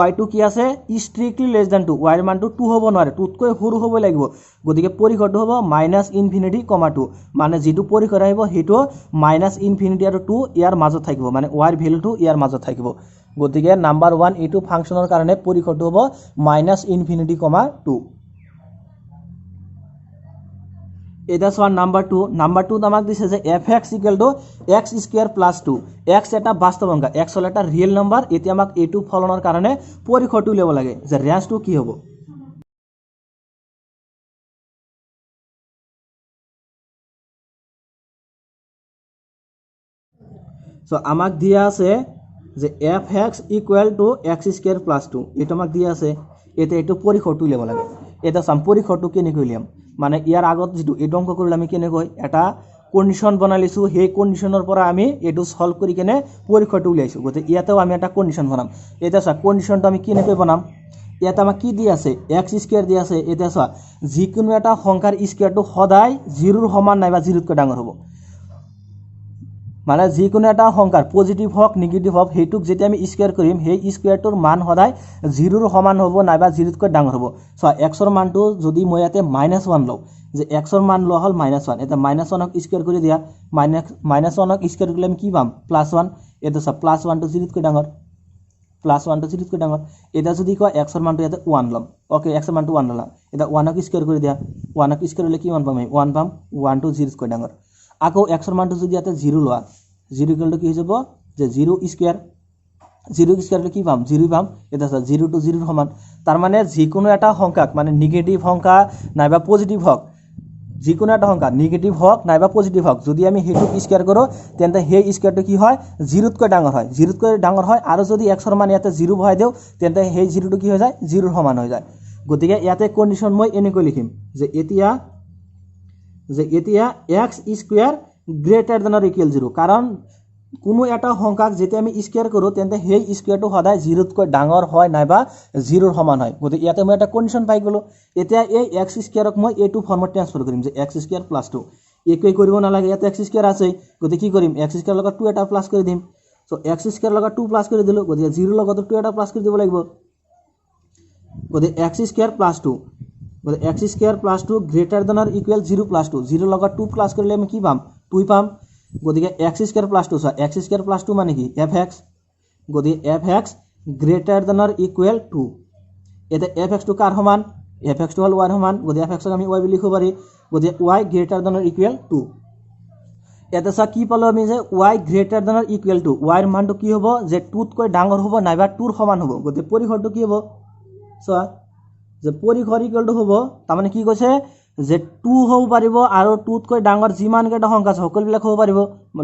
y2 কি আছে ষ্ট্ৰিক্টলি লেছ দেন 2, y ৰ মানটো 2 হ'ব নোৱাৰে, 2তকৈ সৰু হ'ব লাগিব, গতিকে পৰিসৰটো হ'ব -ইনফিনিটি, 2, মানে যিটো পৰিসৰ আহিব সেইটো -ইনফিনিটি আৰু 2 ইয়াৰ মাজত থাকিব, মানে y ৰ ভেলুটো ইয়াৰ মাজত থাকিব। গতিকে নাম্বাৰ 1 এইটো ফাংচনৰ কাৰণে পৰিসৰটো হ'ব -ইনফিনিটি, 2। এটা চোৱা নাম্বাৰ 2, নাম্বাৰ 2 আমাক দিছে যে fx = x² + 2, x এটা বাস্তৱ সংখ্যা, x হ'ল এটা ৰিয়েল নাম্বাৰ। এতিয়া আমাক এইটো ফলনৰ কাৰণে পৰিসৰটো উলিয়াব লাগে যে ৰেঞ্জটো কি হ'ব। সো আমাক দিয়া আছে যে fx = x² + 2, এইটো আমাক দিয়া আছে। এতিয়া এইটো পৰিসৰটো উলিয়াব লাগে। এটা চাম পৰিসৰটো কেনেকৈ উলিয়াম, মানে ইয়াৰ আগত যেটো এইটো অংক কৰিলে আমি কেনেকৈ এটা কন্ডিশন বনাই লৈছো, সেই কন্ডিশনৰ পৰা আমি এইটো সলভ কৰি কেনে পৰিসৰটো উলিয়াইছো। গতিকে ইয়াতেও আমি এটা কন্ডিশন বনাম। এটা চা কন্ডিশনটো আমি কেনেকৈ বনাম, ইয়াতে আমাক কি দি আছে x² দি আছে। এটা চা যিকোনো এটা সংখ্যাৰ স্কয়াৰটো সদায় 0 ৰ সমান নাইবা 0তকৈ ডাঙৰ হ'ব, মানে যিকোনো এটা সংখ্যাৰ পজিটিভ হোক নেগেটিভ হোক সেইটোক যেতিয়া আমি স্কয়াৰ কৰিম সেই স্কয়াৰটোৰ মান সদায় 0 ৰ সমান হ'ব নাইবা 0তকৈ ডাঙৰ হ'ব। সো x ৰ মানটো যদি মই ইয়াতে -1 লওঁ, যে x ৰ মান লোৱা হ'ল -1, এটা -1ক স্কয়াৰ কৰি দিয়া, -1ক স্কয়াৰ কৰিলে আমি কি পাম +1। এটা চা +1 টো 0তকৈ ডাঙৰ, +1 টো 0তকৈ ডাঙৰ। এটা যদি কয় x ৰ মানটো ইয়াতে 1 ল'ম, ওকে x ৰ মানটো 1 ল'লা, এটা 1ক স্কয়াৰ কৰি দিয়া, 1ক স্কয়াৰ কৰিলে কি মান পাম আমি 1 পাম, 1 টো 0তকৈ ডাঙৰ। আকৌ x ৰ মানটো যদি ইয়াতে 0 লোৱা, 0 = কি হৈ যাব যে 0 স্কয়াৰ, 0 স্কয়াৰ কি পাম 0 পাম। এটা চা 0 টো 0 ৰ সমান, তাৰ মানে যিকোনো এটা সংখ্যাক মানে নিগেটিভ সংখ্যা নাইবা পজিটিভ হোক, যিকোনো এটা সংখ্যা নিগেটিভ হোক নাইবা পজিটিভ হোক যদি আমি হেতুক স্কয়াৰ কৰো তেন্তে সেই স্কয়াৰটো কি হয় 0তকৈ ডাঙৰ হয়, 0তকৈ ডাঙৰ হয়। আৰু যদি x ৰ মান ইয়াতে 0 বহাই দিও তেন্তে সেই 0টো কি হৈ যায় 0 ৰ সমান হৈ যায়। গতিকে ইয়াতে কন্ডিশন মই এনেকৈ লিখিম যে এতিয়া x² > 0, কাৰণ কোনো এটা সংখ্যাক যেতিয়া আমি স্কয়াৰ কৰো তেন্তে সেই স্কয়াৰটো সদায় 0তকৈ ডাঙৰ হয় নাইবা 0 ৰ সমান হয়। গতিকে ইয়াতে মই এটা কন্ডিশন পাই গলো। এতিয়া এই x² মই এইটো ফৰ্মত ট্ৰান্সফাৰ কৰিম যে x² + 2, একোই কৰিব নালাগে, ইয়াতে x² আছে। গতিকে কি কৰিম x² লগত 2 এটা প্লাস কৰি দিম। সো x² লগত 2 প্লাস কৰি দিলো, গতিকে 0 লগত 2 এটা প্লাস কৰি দিব লাগিব। গতিকে x² + 2, গতিকে x² + 2 > 0 + 2, 0 লগত 2 প্লাস কৰিলে আমি কি পাম 2 পাম। গতিকে x² + 2 চোৱা x² + 2 মানে কি fx, গতিকে fx > 2। এটা fx টো কাৰ সমান, fx টো হল y ৰ সমান, গতিকে fx ক আমি y বুলি লিখিব পাৰি। গতিকে y > 2। এটা চা কি পালো আমি যে y > 2, y ৰ মানটো কি হ'ব যে 2তকৈ ডাঙৰ হ'ব নাইবা 2 ৰ সমান হ'ব। গতিকে পৰিসৰটো কি হ'ব চোৱা যে পৰিসৰ = হ'ব, তাৰ মানে কি কৈছে যে 2 হ'ব পাৰিব আৰু 2তকৈ ডাঙৰ যিমান কেইটা সংখ্যা আছে সকলোবিলাক হ'ব পাৰিব,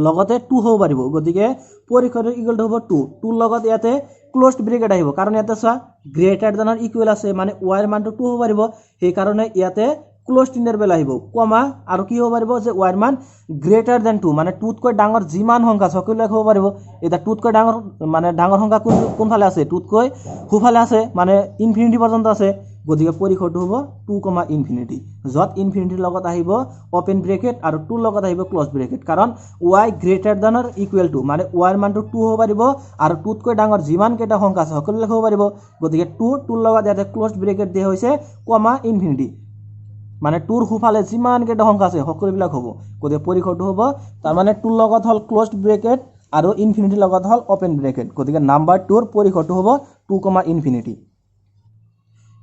লগতে 2 হ'ব পাৰিব। গতিকে পৰিসৰ = হ'ব 2, 2 লগত ইয়াতে ক্লোজড ব্ৰেকেট আহিব, কাৰণ ইয়াতে চোৱা > আছে, মানে y ৰ মানটো 2 হ'ব পাৰিব, সেই কাৰণে ইয়াতে ক্লোজড ইন্টাৰভেল আহিব, কমা আৰু কি হ'ব পাৰিব যে y ৰ মান > 2, মানে 2তকৈ ডাঙৰ যিমান সংখ্যা সকলোবিলাক হ'ব পাৰিব। এটা 2তকৈ ডাঙৰ মানে ডাঙৰ সংখ্যা কোনফালে আছে 2তকৈ সোঁফালে আছে, মানে ইনফিনিটি পৰ্যন্ত আছে। গতিকে পৰিসৰটো হ'ব 2, যত ইনফিনিটিৰ লগত আহিব ওপেন ব্ৰেকেট আৰু 2 লগত আহিব ক্লোজ ব্ৰেকেট, কাৰণ y > 2, মানে y ৰ মানটো 2 হ'ব পাৰিব আৰু 2তকৈ ডাঙৰ যিমান কেইটা সংখ্যা আছে সকলোবিলাক হ'ব পাৰিব। গতিকে 2 লগত ইয়াতে ক্লোজ ব্ৰেকেট দিয়া হৈছে কমা ইনফিনিটি, মানে 2ৰ সোঁফালে যিমান কেইটা সংখ্যা আছে সকলোবিলাক হ'ব। গতিকে পৰিসৰটো হ'ব তাৰ মানে 2 লগত হল ক্লোজড ব্ৰেকেট আৰু ইনফিনিটিৰ লগত হল ওপেন ব্ৰেকেট। গতিকে নাম্বাৰ 2ৰ পৰিসৰটো হ'ব 2,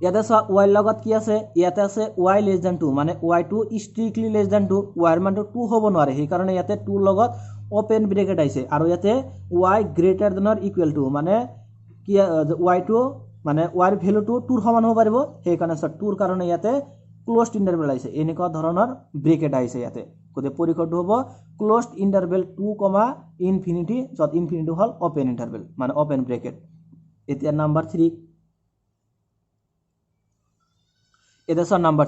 ইয়াতে চোৱা y লগত কি আছে, ইয়াতে আছে y < 2, মানে y2 ষ্ট্ৰিক্টলি < 2, y ৰ মানটো 2 হ'ব নোৱাৰে, সেই কাৰণে ইয়াতে 2 লগত ওপেন ব্ৰেকেট আহিছে। আৰু ইয়াতে y > 2, মানে কি y2 মানে y ৰ ভ্যালুটো 2 ৰ সমান হ'ব পাৰিব, সেই কাৰণে 2 ৰ কাৰণে ইয়াতে ক্লোজড ইন্টাৰভেল আহিছে, এনেকুৱা ধৰণৰ ব্ৰেকেট আহিছে ইয়াতে। গতিকে পৰিসৰটো হ'ব ক্লোজড ইন্টাৰভেল 2, যত ইনফিনিটি হল ওপেন ইন্টাৰভেল মানে ওপেন ব্ৰেকেট। এতিয়া নাম্বাৰ 3, এটা চোৱা নাম্বাৰ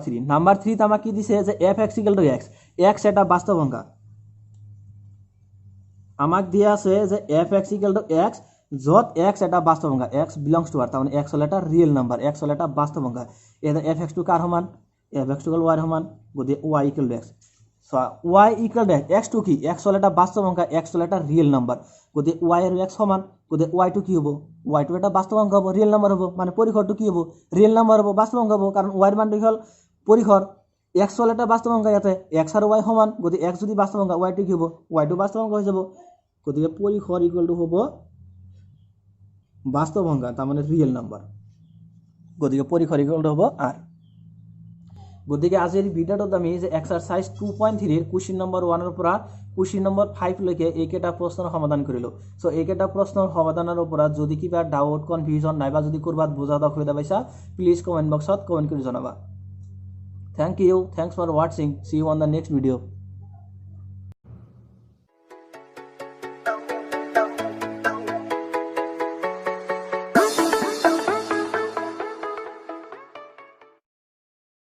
3 আমাক কি দিছে যে fx = x, x এটা বাস্তৱ সংখ্যা। আমাক দিয়া আছে যে fx = x, যত x এটা বাস্তৱ সংখ্যা, x belongs to r, তাৰ মানে x হল এটা ৰিয়েল নাম্বাৰ, x হল এটা বাস্তৱ সংখ্যা। এটা fx টো কাৰ সমান, fx টো হল y ৰ সমান, গতিকে y = x। চোৱা y ইকুৱেল ডেশ x টো কি x হ'ল এটা বাস্তৱ সংখ্যা x হ'ল এটা ৰিয়েল নাম্বাৰ গতিকে y আৰু x সমান গতিকে y টো কি হ'ব y টো এটা বাস্তৱ সংখ্যা হ'ব ৰিয়েল নাম্বাৰ হ'ব মানে পৰিসৰটো কি হ'ব ৰিয়েল নাম্বাৰ হ'ব বাস্তৱ সংখ্যা হ'ব কাৰণ y ৰ মানটো হ'ল পৰিসৰ x হ'ল এটা বাস্তৱ সংখ্যা ইয়াতে x আৰু y সমান গতিকে x যদি বাস্তৱ সংখ্যা y টো কি হ'ব y টো বাস্তৱ সংখ্যা হৈ যাব গতিকে পৰিসৰ ইকুৱেল টু হ'ব বাস্তৱ সংখ্যা তাৰ মানে ৰিয়েল নাম্বাৰ গতিকে পৰিসৰ ইকুৱেল টু হ'ব r গতিকে আজিৰ ভিডিঅ'টোত আমি যে এক্সাৰসাইজ 2.3 ৰ কোৱেশ্চন নম্বৰ 1 ৰ পৰা কোৱেশ্চন নম্বৰ 5 লৈকে এইকেইটা প্ৰশ্নৰ সমাধান কৰিলো সো এইকেইটা প্ৰশ্নৰ সমাধানৰ ওপৰত যদি কিবা ডাউট কনফিউজন নাইবা যদি কৰবাত বুজাত অসুবিধা পাইছা প্লিজ কমেন্ট বক্সত কমেন্ট কৰি জনাবা thank you thanks for watching see you on the next video